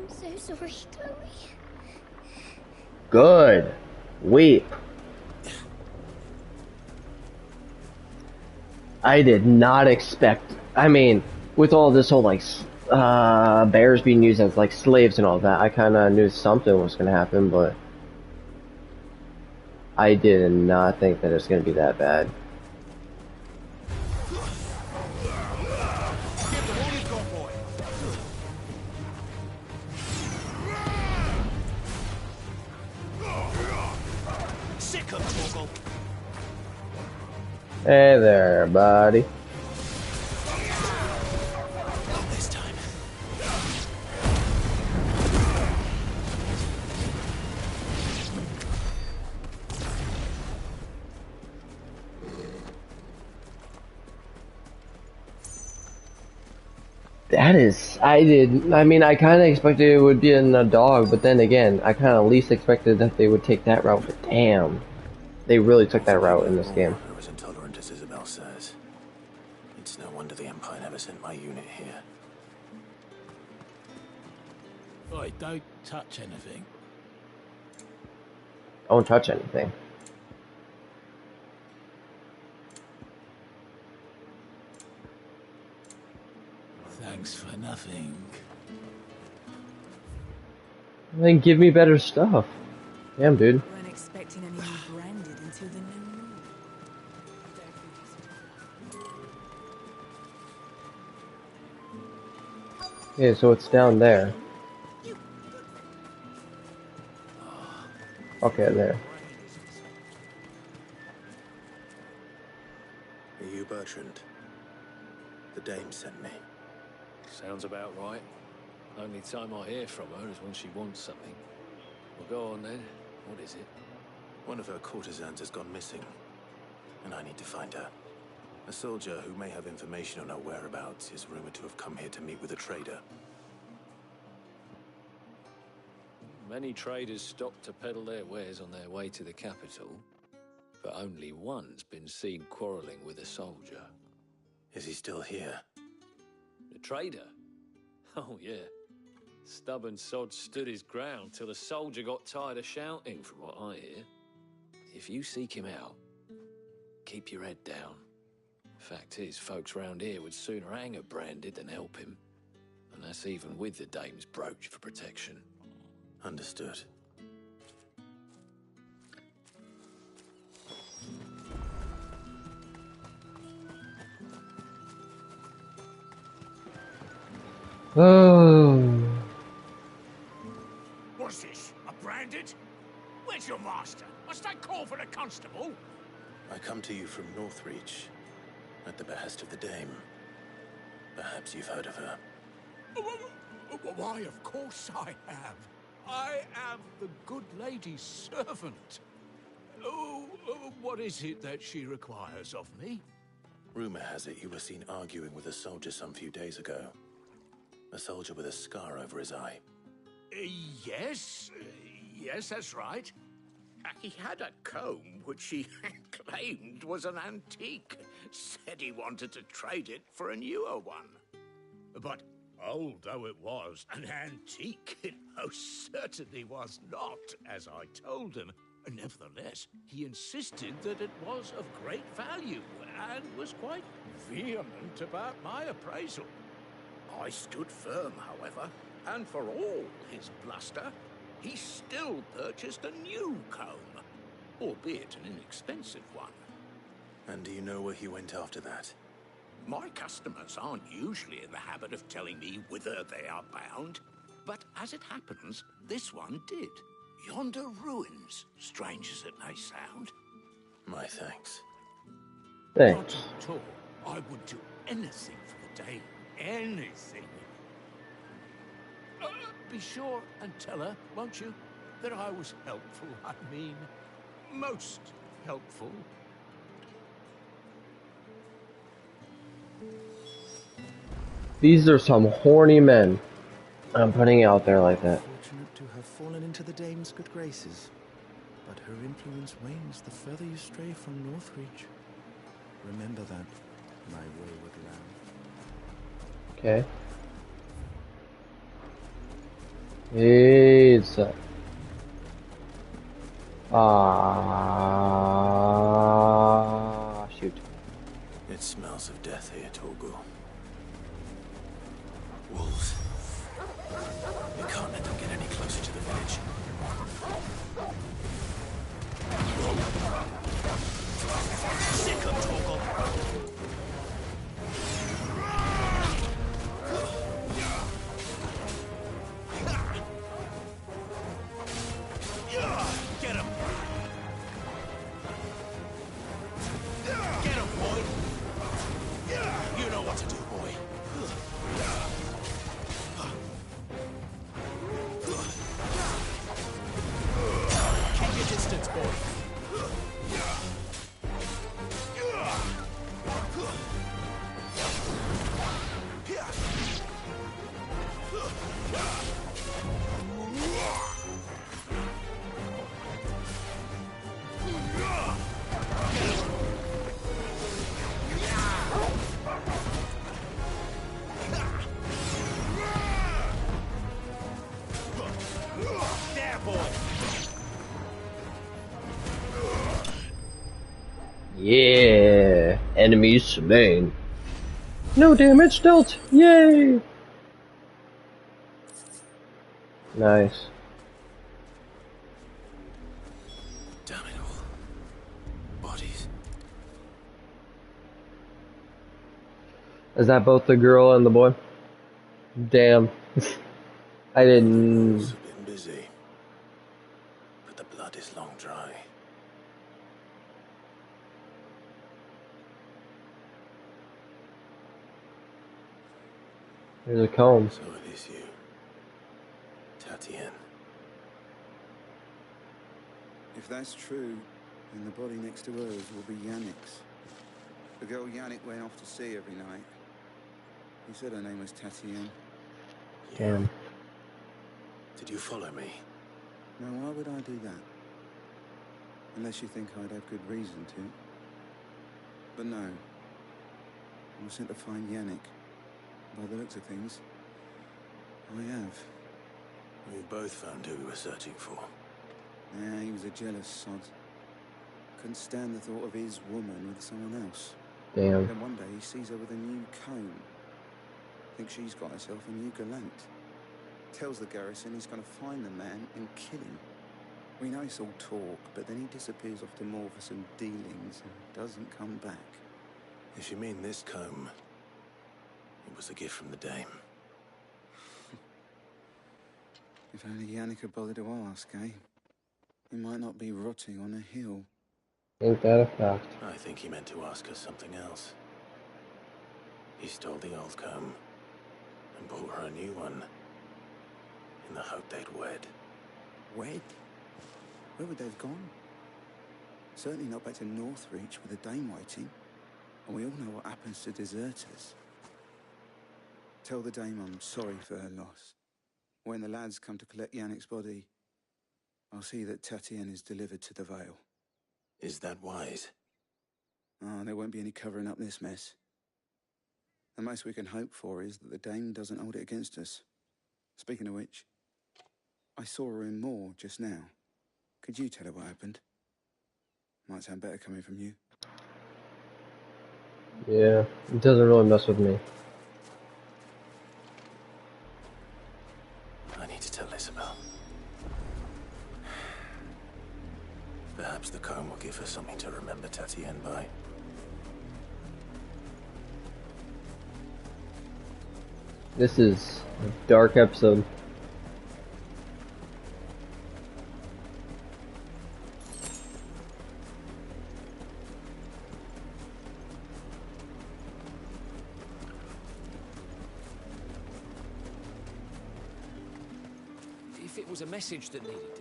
so sorry, Chloe. Good. Weep. I did not expect. I mean, with all this whole like bears being used as like slaves and all that, I kind of knew something was gonna happen, but I did not think that it's gonna be that bad. Hey there, buddy. Not this time. That is, I mean, I kind of expected it would be in a dog, but then again, I kind of least expected that they would take that route, but damn. They really took that route in this game. I was intolerant, as Isabel says. It's no wonder the Empire never sent my unit here. Oi, don't touch anything. Don't touch anything. Thanks for nothing. Then give me better stuff. Damn, dude. Weren't expecting anything branded until the new moon. Yeah, so it's down there. Okay, there. Are you Bertrand? The dame sent me. Sounds about right. Only time I hear from her is when she wants something. Well, go on then. What is it? One of her courtesans has gone missing, and I need to find her. A soldier who may have information on her whereabouts is rumored to have come here to meet with a trader. Many traders stop to peddle their wares on their way to the capital, but only one's been seen quarreling with a soldier. Is he still here? The trader? Oh, yeah. Stubborn sod stood his ground till the soldier got tired of shouting, from what I hear. If you seek him out, keep your head down. Fact is, folks round here would sooner hang a branded than help him. And that's even with the dame's brooch for protection. Understood. Oh. What's this? A branded? Where's your master? Must I call for the constable? I come to you from Northreach, at the behest of the dame. Perhaps you've heard of her. Why, of course I have. I am the good lady's servant. Oh, what is it that she requires of me? Rumor has it you were seen arguing with a soldier some few days ago. A soldier with a scar over his eye. Yes, that's right. He had a comb which he claimed was an antique. Said he wanted to trade it for a newer one. But old though it was, an antique it most certainly was not, as I told him. Nevertheless, he insisted that it was of great value and was quite vehement about my appraisal. I stood firm, however, and for all his bluster, he still purchased a new comb, albeit an inexpensive one. And do you know where he went after that? My customers aren't usually in the habit of telling me whither they are bound, but as it happens, this one did. Yonder ruins, strange as it may sound. My thanks. Thanks. Not at all. I would do anything for the day. Anything. Be sure and tell her, won't you, that I was helpful. I mean, most helpful. These are some horny men. I'm putting it out there like that. Fortunate to have fallen into the dame's good graces, but her influence wanes the further you stray from Northreach. Remember that, my wayward lamb. Okay. It's shoot. It smells of death here, Torgal. Wolves. We can't let them get any closer to the village. Sick of Torgal. Get him! Get him! what to do, boy. Keep your distance, boy. There, boy. Yeah, enemies slain. No damage dealt. Yay! Nice. Damn it all. Bodies. Is that both the girl and the boy? Damn. I didn't. Fools have been busy, but the blood is long dry. There's a comb. So it is you, Tatienne. If that's true, then the body next to hers will be Yannick's. The girl Yannick went off to sea every night. He said her name was Tatienne. Damn. Did you follow me? Now, why would I do that? Unless you think I'd have good reason to. But no. I was sent to find Yannick. By the looks of things, I have. We both found who we were searching for. Yeah, he was a jealous sod. Couldn't stand the thought of his woman with someone else. Damn. Then one day he sees her with a new comb. Thinks she's got herself a new gallant. Tells the garrison he's going to find the man and kill him. We know it's all talk, but then he disappears off to Moor for some dealings and doesn't come back. If you mean this comb, it was a gift from the Dame. If only Yannick had bothered to ask, eh? He might not be rotting on a hill. Ain't that a fact? I think he meant to ask her something else. He stole the old comb and bought her a new one in the hope they'd wed. Wed? Where would they have gone? Certainly not back to Northreach with a Dame waiting. And we all know what happens to deserters. Tell the Dame I'm sorry for her loss. When the lads come to collect Yannick's body, I'll see that Tatienne is delivered to the Vale. Is that wise? Oh, there won't be any covering up this mess. The most we can hope for is that the Dame doesn't hold it against us. Speaking of which, I saw her in Moor just now. Could you tell her what happened? Might sound better coming from you. Yeah, it doesn't really mess with me. I need to tell Isabel. Perhaps the comb will give her something to remember Tatienne by. This is a dark episode. If it was a message that needed delivery.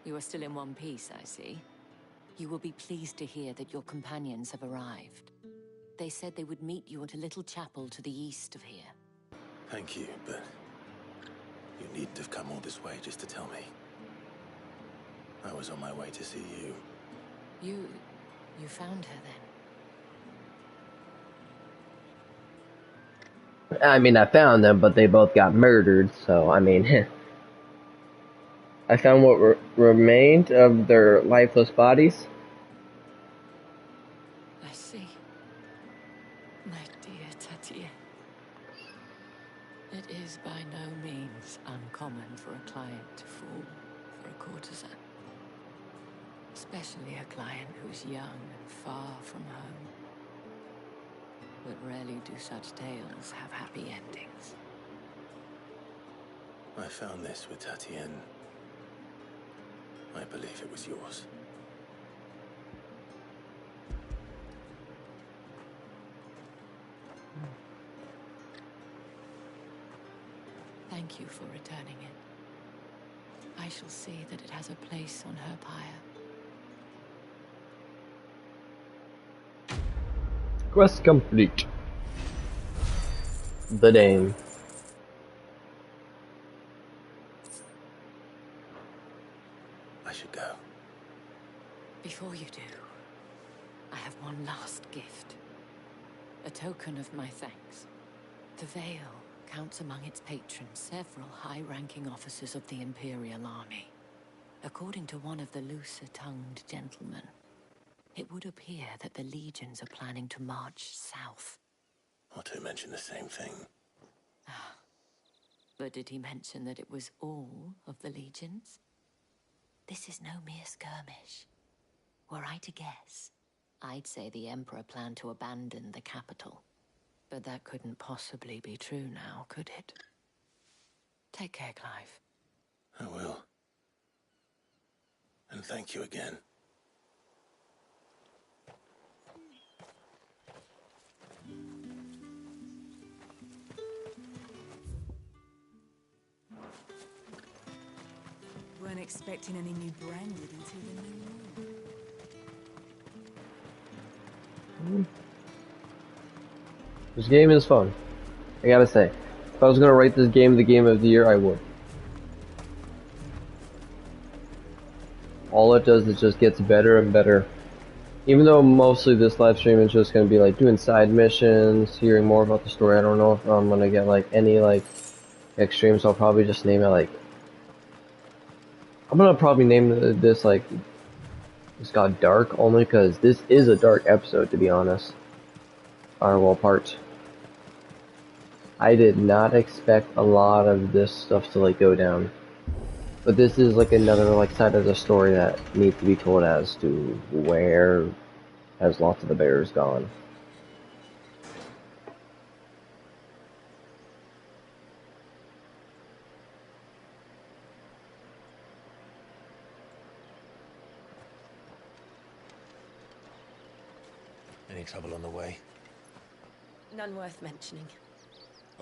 You are still in one piece, I see. You will be pleased to hear that your companions have arrived. They said they would meet you at a little chapel to the east of here. Thank you, but you needn't have come all this way just to tell me. I was on my way to see you. You found her then? I mean, I found them, but they both got murdered, so, I mean... I found what remained of their lifeless bodies. I see. My dear Tatienne. It is by no means uncommon for a client to fall for a courtesan. Especially a client who's young and far from home. But rarely do such tales have happy endings. I found this with Tatienne. I believe it was yours. thank you for returning it. I shall see that it has a place on her pyre. Quest complete. The Dame. I should go. Before you do, I have one last gift. A token of my thanks. The Vale counts among its patrons several high-ranking officers of the Imperial Army. According to one of the looser-tongued gentlemen, it would appear that the legions are planning to march south. Or to mention the same thing. But did he mention that it was all of the legions? This is no mere skirmish. Were I to guess, I'd say the Emperor planned to abandon the capital. But that couldn't possibly be true now, could it? Take care, Clive. I will. And thank you again. Weren't expecting any new branded until the new moon. This game is fun. I gotta say. If I was gonna rate this game the game of the year, I would. All it does is just gets better and better. Even though mostly this live stream is just gonna be like doing side missions, hearing more about the story, I don't know if I'm gonna get like any like extreme, so I'll probably just name it like I'm gonna probably name this like It's got dark only because this is a dark episode, to be honest. Or well, part. I did not expect a lot of this stuff to like go down, but this is like another like side of the story that needs to be told as to where has lots of the bears gone. Any trouble on the way? None worth mentioning.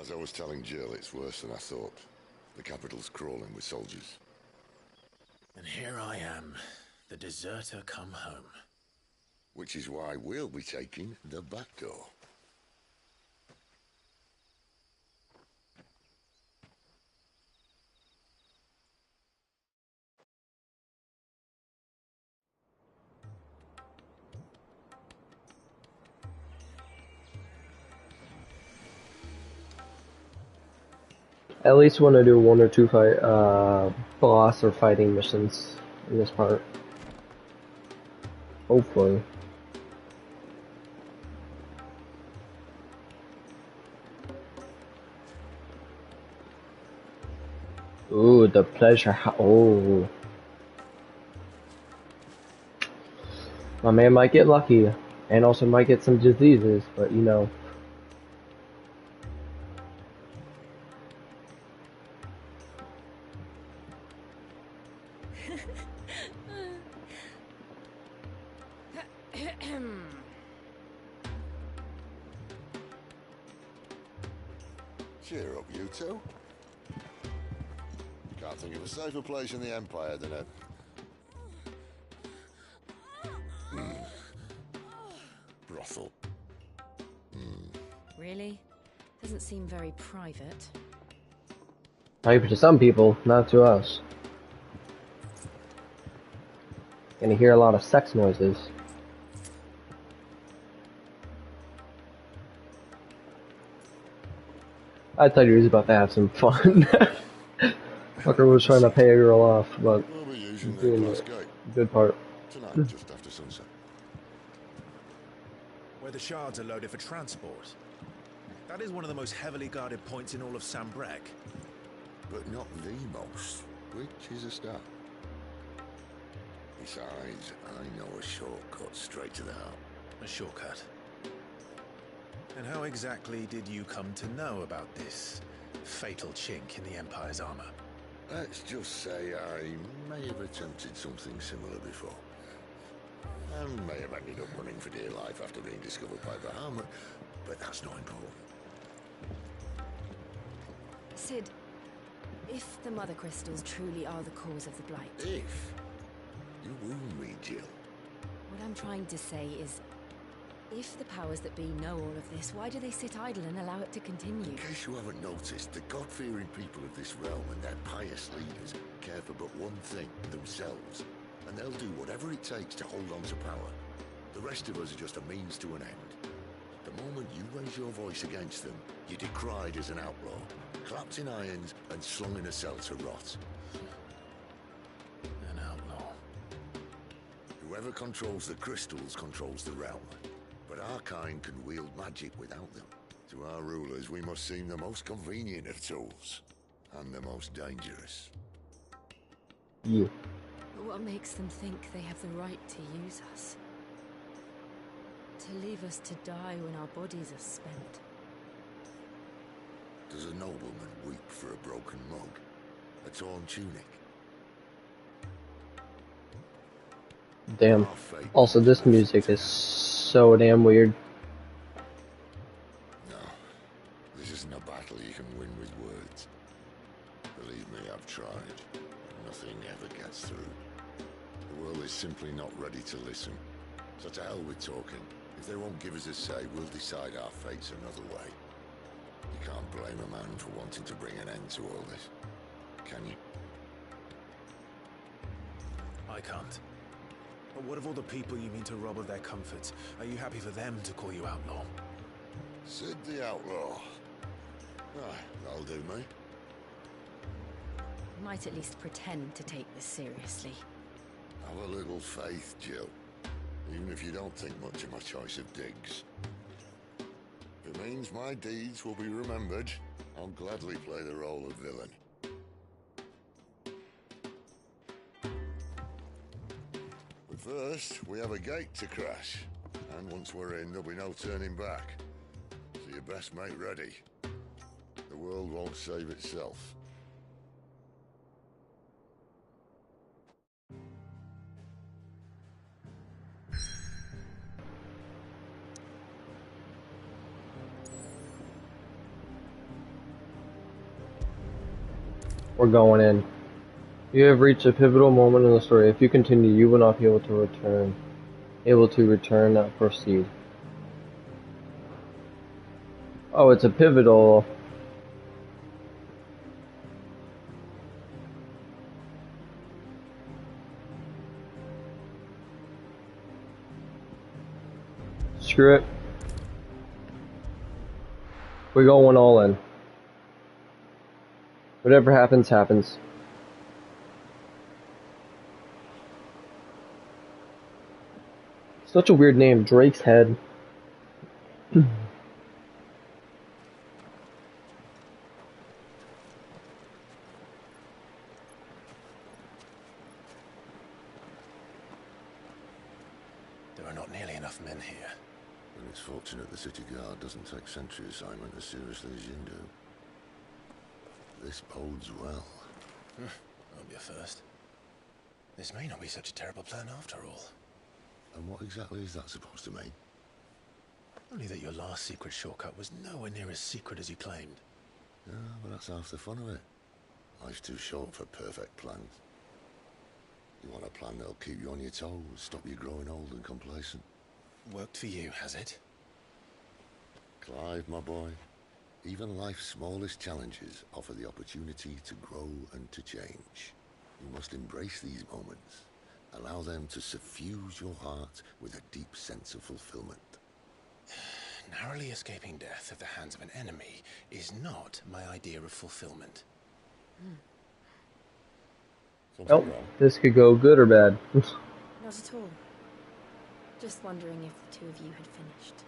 As I was telling Jill, it's worse than I thought. The capital's crawling with soldiers. And here I am, the deserter come home. Which is why we'll be taking the back door. At least want to do 1 or 2 boss or fighting missions in this part. Hopefully. Ooh, the pleasure. Oh. My man might get lucky, and also might get some diseases, but you know. Cheer up, you two. Can't think of a safer place in the Empire than a... brothel. Really? Doesn't seem very private. Maybe to some people, not to us. Gonna hear a lot of sex noises. I thought he was about to have some fun. Fucker was trying to pay a girl off, but We'll be using the doing glass the gate. good part. Tonight, just after sunset. Where the shards are loaded for transport. That is one of the most heavily guarded points in all of Sambrek. But not the most, which is a start. Besides, I know a shortcut straight to the heart. A shortcut. And how exactly did you come to know about this fatal chink in the Empire's armor? Let's just say I may have attempted something similar before. And may have ended up running for dear life after being discovered by Bahamut, but that's not important. Sid, If the Mother Crystals truly are the cause of the Blight... If? You wound me, Jill. What I'm trying to say is, if the powers that be know all of this, why do they sit idle and allow it to continue? In case you haven't noticed, the God-fearing people of this realm and their pious leaders care for but one thing, themselves. And they'll do whatever it takes to hold on to power. The rest of us are just a means to an end. The moment you raise your voice against them, you're decried as an outlaw, clapped in irons and slung in a cell to rot. An outlaw. Whoever controls the crystals controls the realm. But our kind can wield magic without them. To our rulers, we must seem the most convenient of tools. And the most dangerous. Yeah. But what makes them think they have the right to use us? To leave us to die when our bodies are spent? Does a nobleman weep for a broken mug? A torn tunic? Damn. Also, this music is so damn weird. No. This isn't a battle you can win with words. Believe me, I've tried. Nothing ever gets through. The world is simply not ready to listen. So to hell with talking. If they won't give us a say, we'll decide our fates another way. You can't blame a man for wanting to bring an end to all this, can you? I can't. But what of all the people you mean to rob of their comforts? Are you happy for them to call you outlaw? Sid the Outlaw. Ah, that'll do me. Might at least pretend to take this seriously. Have a little faith, Jill. Even if you don't think much of my choice of digs. If it means my deeds will be remembered, I'll gladly play the role of villain. But first, we have a gate to crash. And once we're in, there'll be no turning back. So you best make ready. The world won't save itself. We're going in. You have reached a pivotal moment in the story. If you continue, you will not be able to return. Not proceed. Oh, it's a pivotal. Screw it. We're going all in. Whatever happens, happens. Such a weird name, Drake's Head. There are not nearly enough men here. And it's fortunate the city guard doesn't take sentry assignment as seriously as you do. This bodes well. Won't be a first. This may not be such a terrible plan after all. And what exactly is that supposed to mean? Only that your last secret shortcut was nowhere near as secret as you claimed. Yeah, but that's half the fun of it. Life's too short for perfect plans. You want a plan that'll keep you on your toes, stop you growing old and complacent. Worked for you, has it? Clive, my boy. Even life's smallest challenges offer the opportunity to grow and to change. You must embrace these moments. Allow them to suffuse your heart with a deep sense of fulfillment. Narrowly escaping death at the hands of an enemy is not my idea of fulfillment. Oh, this could go good or bad. Not at all. Just wondering if the two of you had finished.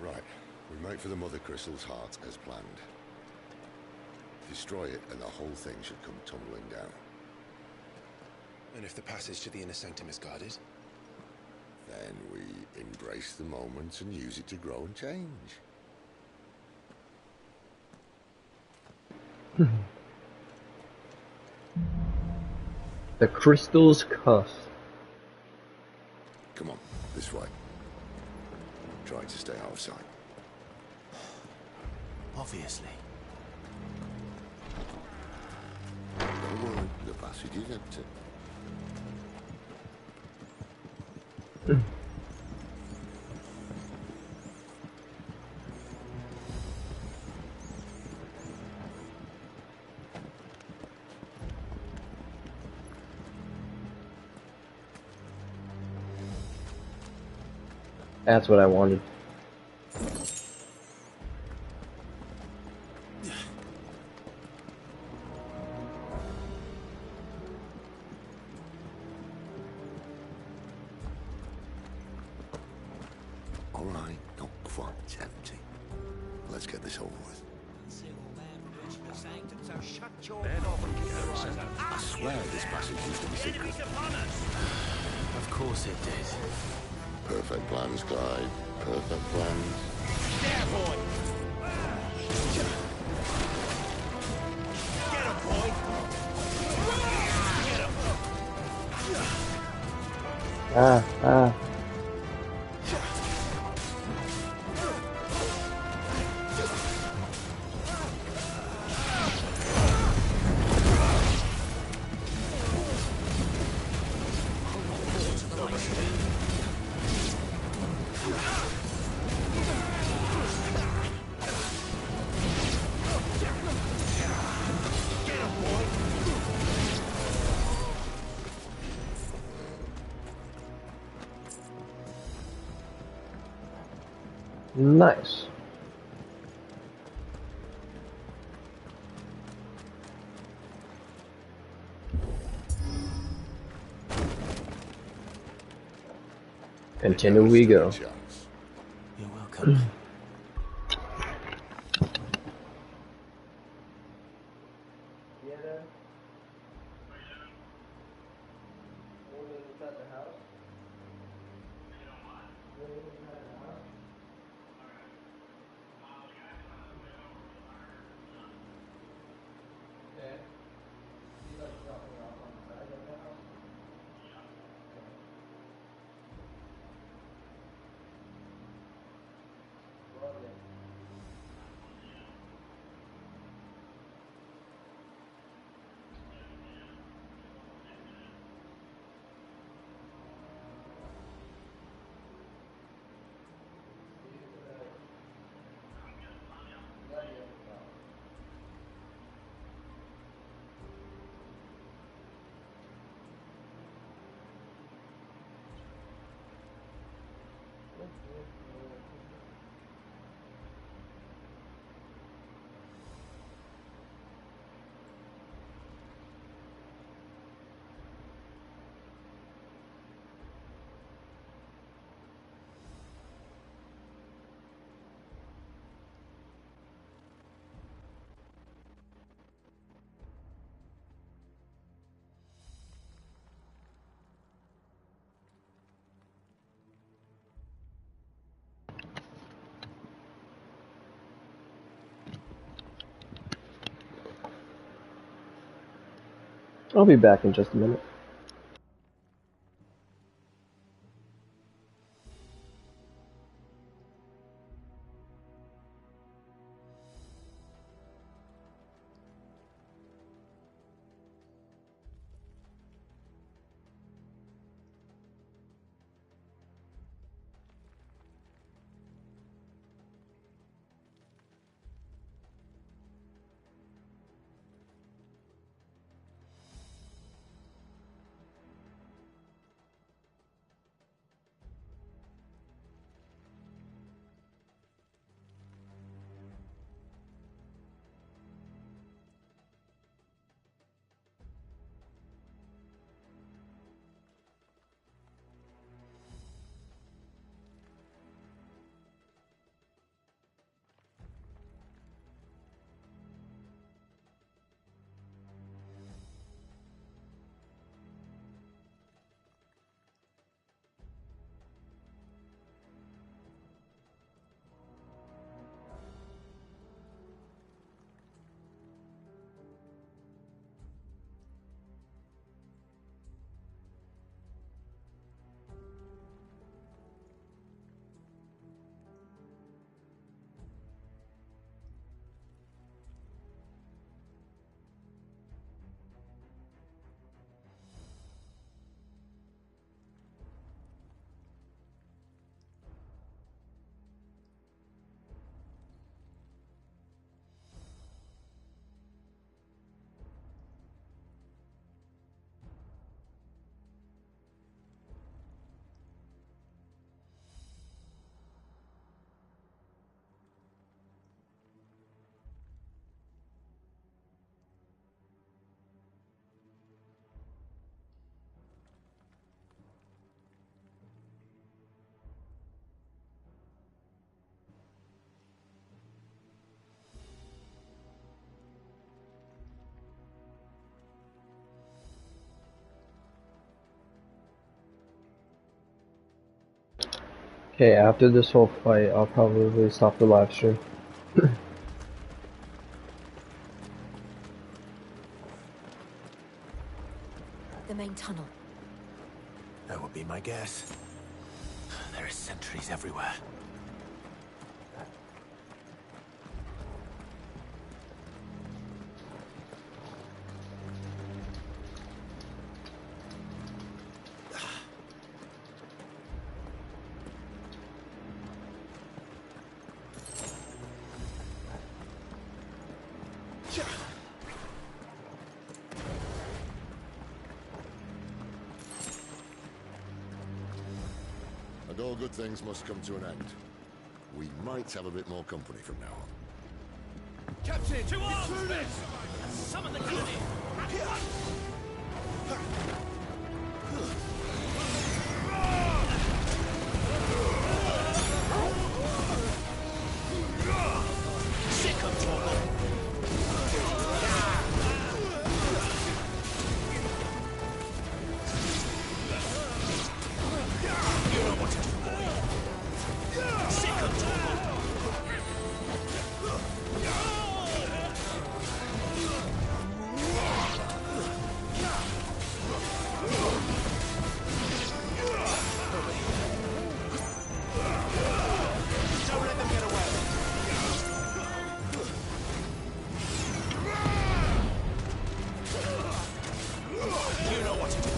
Right. We make for the Mother Crystal's heart as planned. Destroy it and the whole thing should come tumbling down. And if the passage to the inner sanctum is guarded? Then we embrace the moment and use it to grow and change. The crystal's cuff. Come on, this way. Trying to stay out of sight. Obviously. Don't worry, the passage is empty. That's what I wanted. All right, not quite empty. Let's get this over with. I swear this passage used to be secret. Of course it did. Perfect plans, Clyde. Perfect plans. There, boy! Get him, boy! Get him! Ah. Nice. Continue we go. You're welcome. I'll be back in just a minute. Okay, after this whole fight, I'll probably stop the live stream. The main tunnel. That would be my guess. There are sentries everywhere. And all good things must come to an end. We might have a bit more company from now on. Captain! To arms, men! Summon the cannon! Sick of trouble! You know what to do, boy. Sick of trouble! Don't let them get away. You know what to do.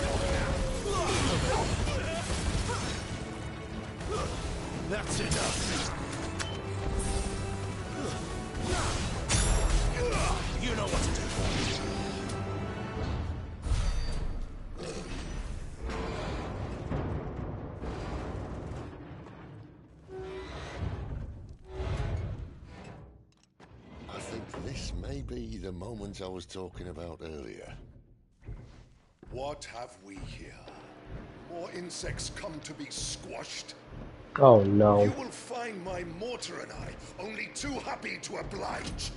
That's enough. You know what to do. I think this may be the moment I was talking about earlier. What have we here? More insects come to be squashed? Oh no. You will find my mortar and I only too happy to oblige.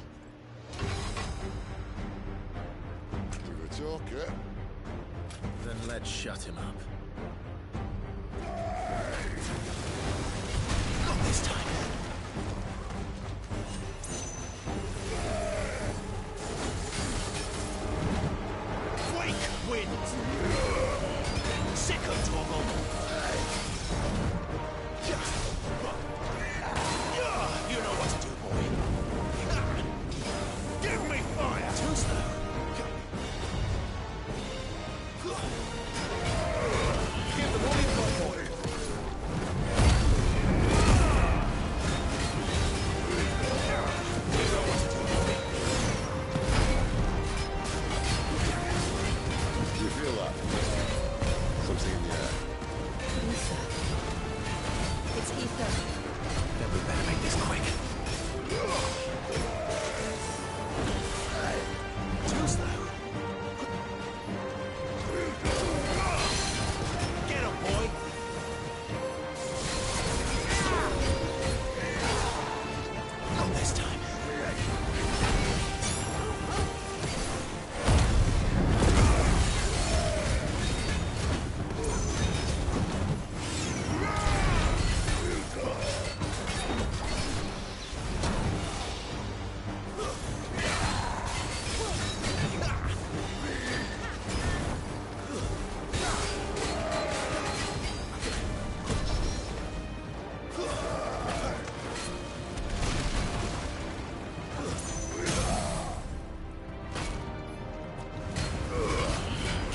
You're a talker. Then let's shut him up. Not this time. Quake wind. Sick of trouble. You know what to do, boy. Give me fire. Too slow. Give the boy my boy. Do you feel that? Something in the air. Ether. It's ether. Then we better make this quick. Too slow. Get him, boy. Not this time.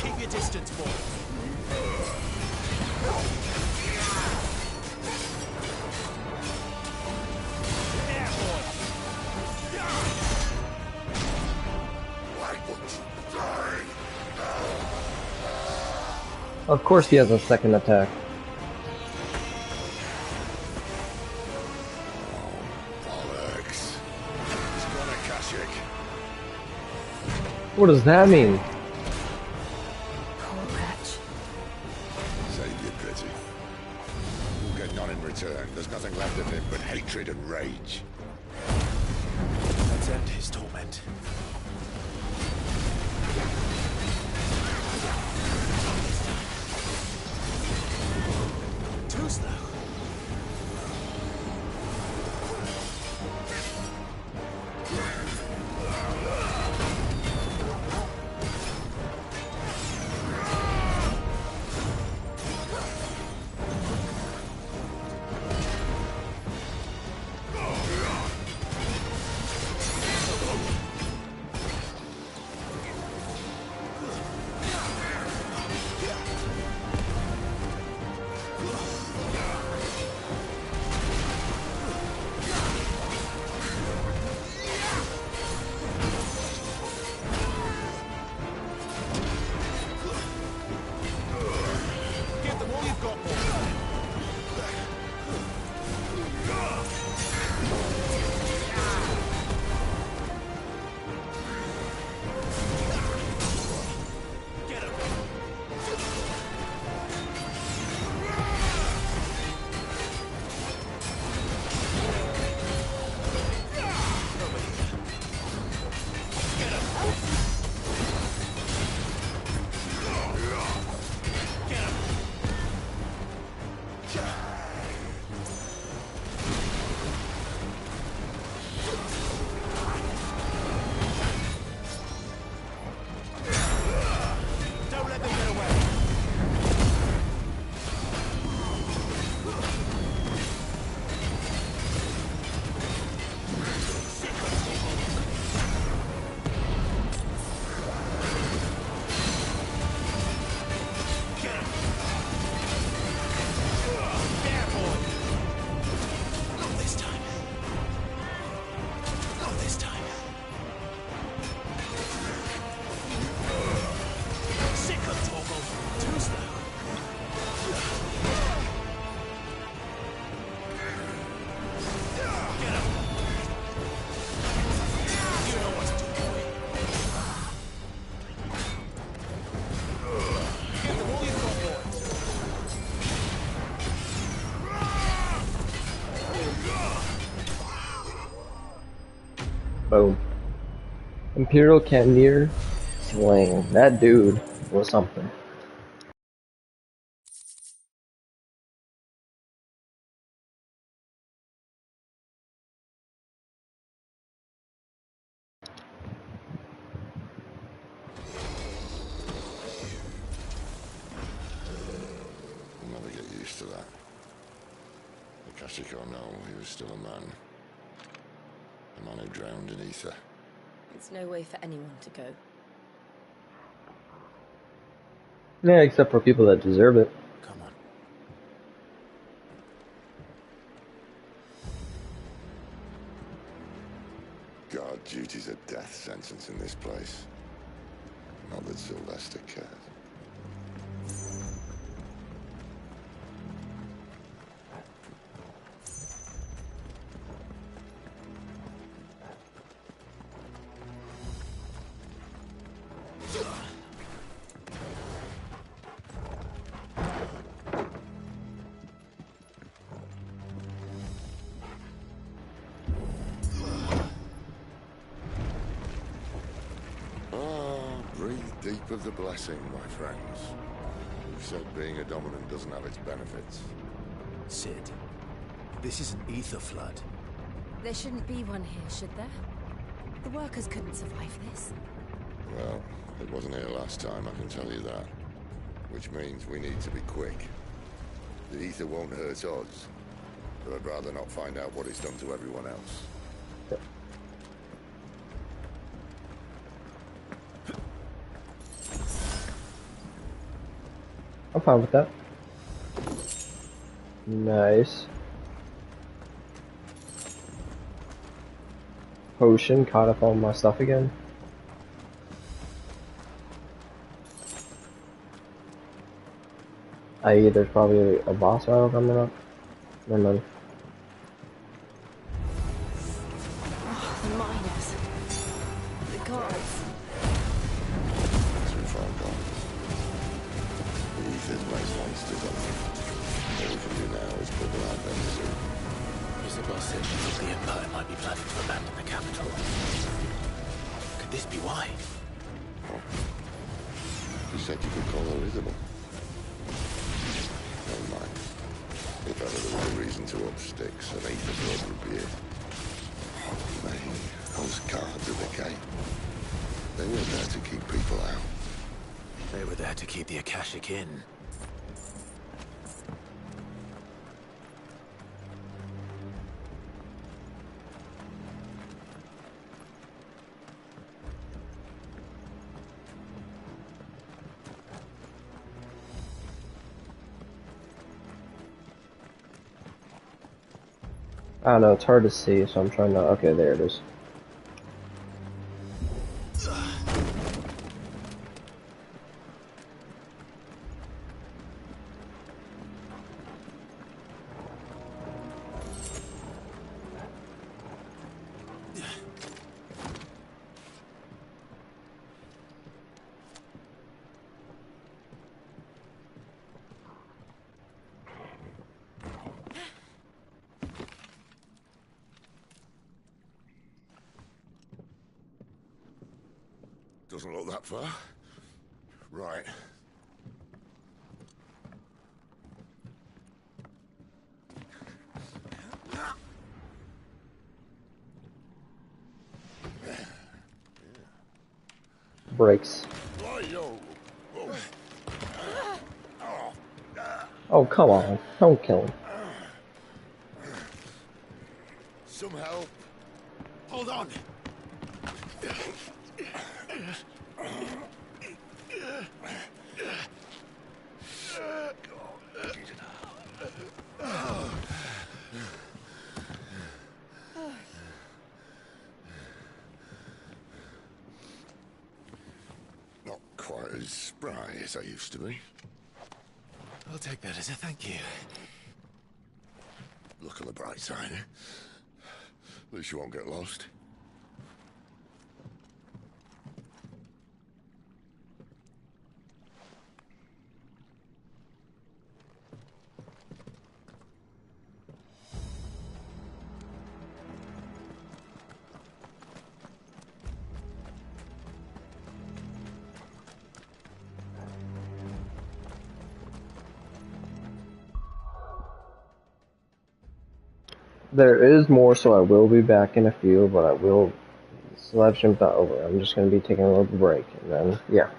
Keep your distance, boy. Yeah, boy. Why won't you die? Of course he has a second attack. Bollocks. He's got a Kashyyyk. What does that mean? Poor Patch. Save your pity. We'll get none in return. There's nothing left of him but hatred and rage. Let's end his torment. Too slow. Boom. Imperial Cannoneer Sling. That dude was something. I'll never get used to that. Akashic or no, he was still a man. A man who drowned in ether. It's no way for anyone to go. Yeah, except for people that deserve it. Come on. Guard duty's a death sentence in this place. Not that Sylvester cares. Deep of the blessing, my friends. Who said being a dominant doesn't have its benefits? Cid, this is an ether flood. There shouldn't be one here, should there? The workers couldn't survive this. Well, it wasn't here last time, I can tell you that. Which means we need to be quick. The ether won't hurt us, but I'd rather not find out what it's done to everyone else. I'm fine with that. Nice. Potion, caught up on my stuff again. I.e. there's probably a boss battle coming up. Never mind. The miners. The guards. Too far gone. The ether's most monsters on me. All we can do now is put them out there soon. Isabel said she thought the Empire might be planning to abandon the capital. Could this be why? You said you could call her Isabel. Never mind. If ever there was a reason to up sticks, an ether blood would be it. Oh, man, those guards at the gate. They were there to keep people out. They were there to keep the Akashic in. I don't know, it's hard to see, so I'm trying to... Okay, there it is. Doesn't look that far. Right. Breaks. Oh, come on. Don't kill him. Some help. Hold on. Not quite as spry as I used to be. I'll take that as a thank you. Look on the bright side, eh? At least you won't get lost. There is more, so I will be back in a few, but I will. This live stream's not over. I'm just gonna be taking a little break, and then yeah.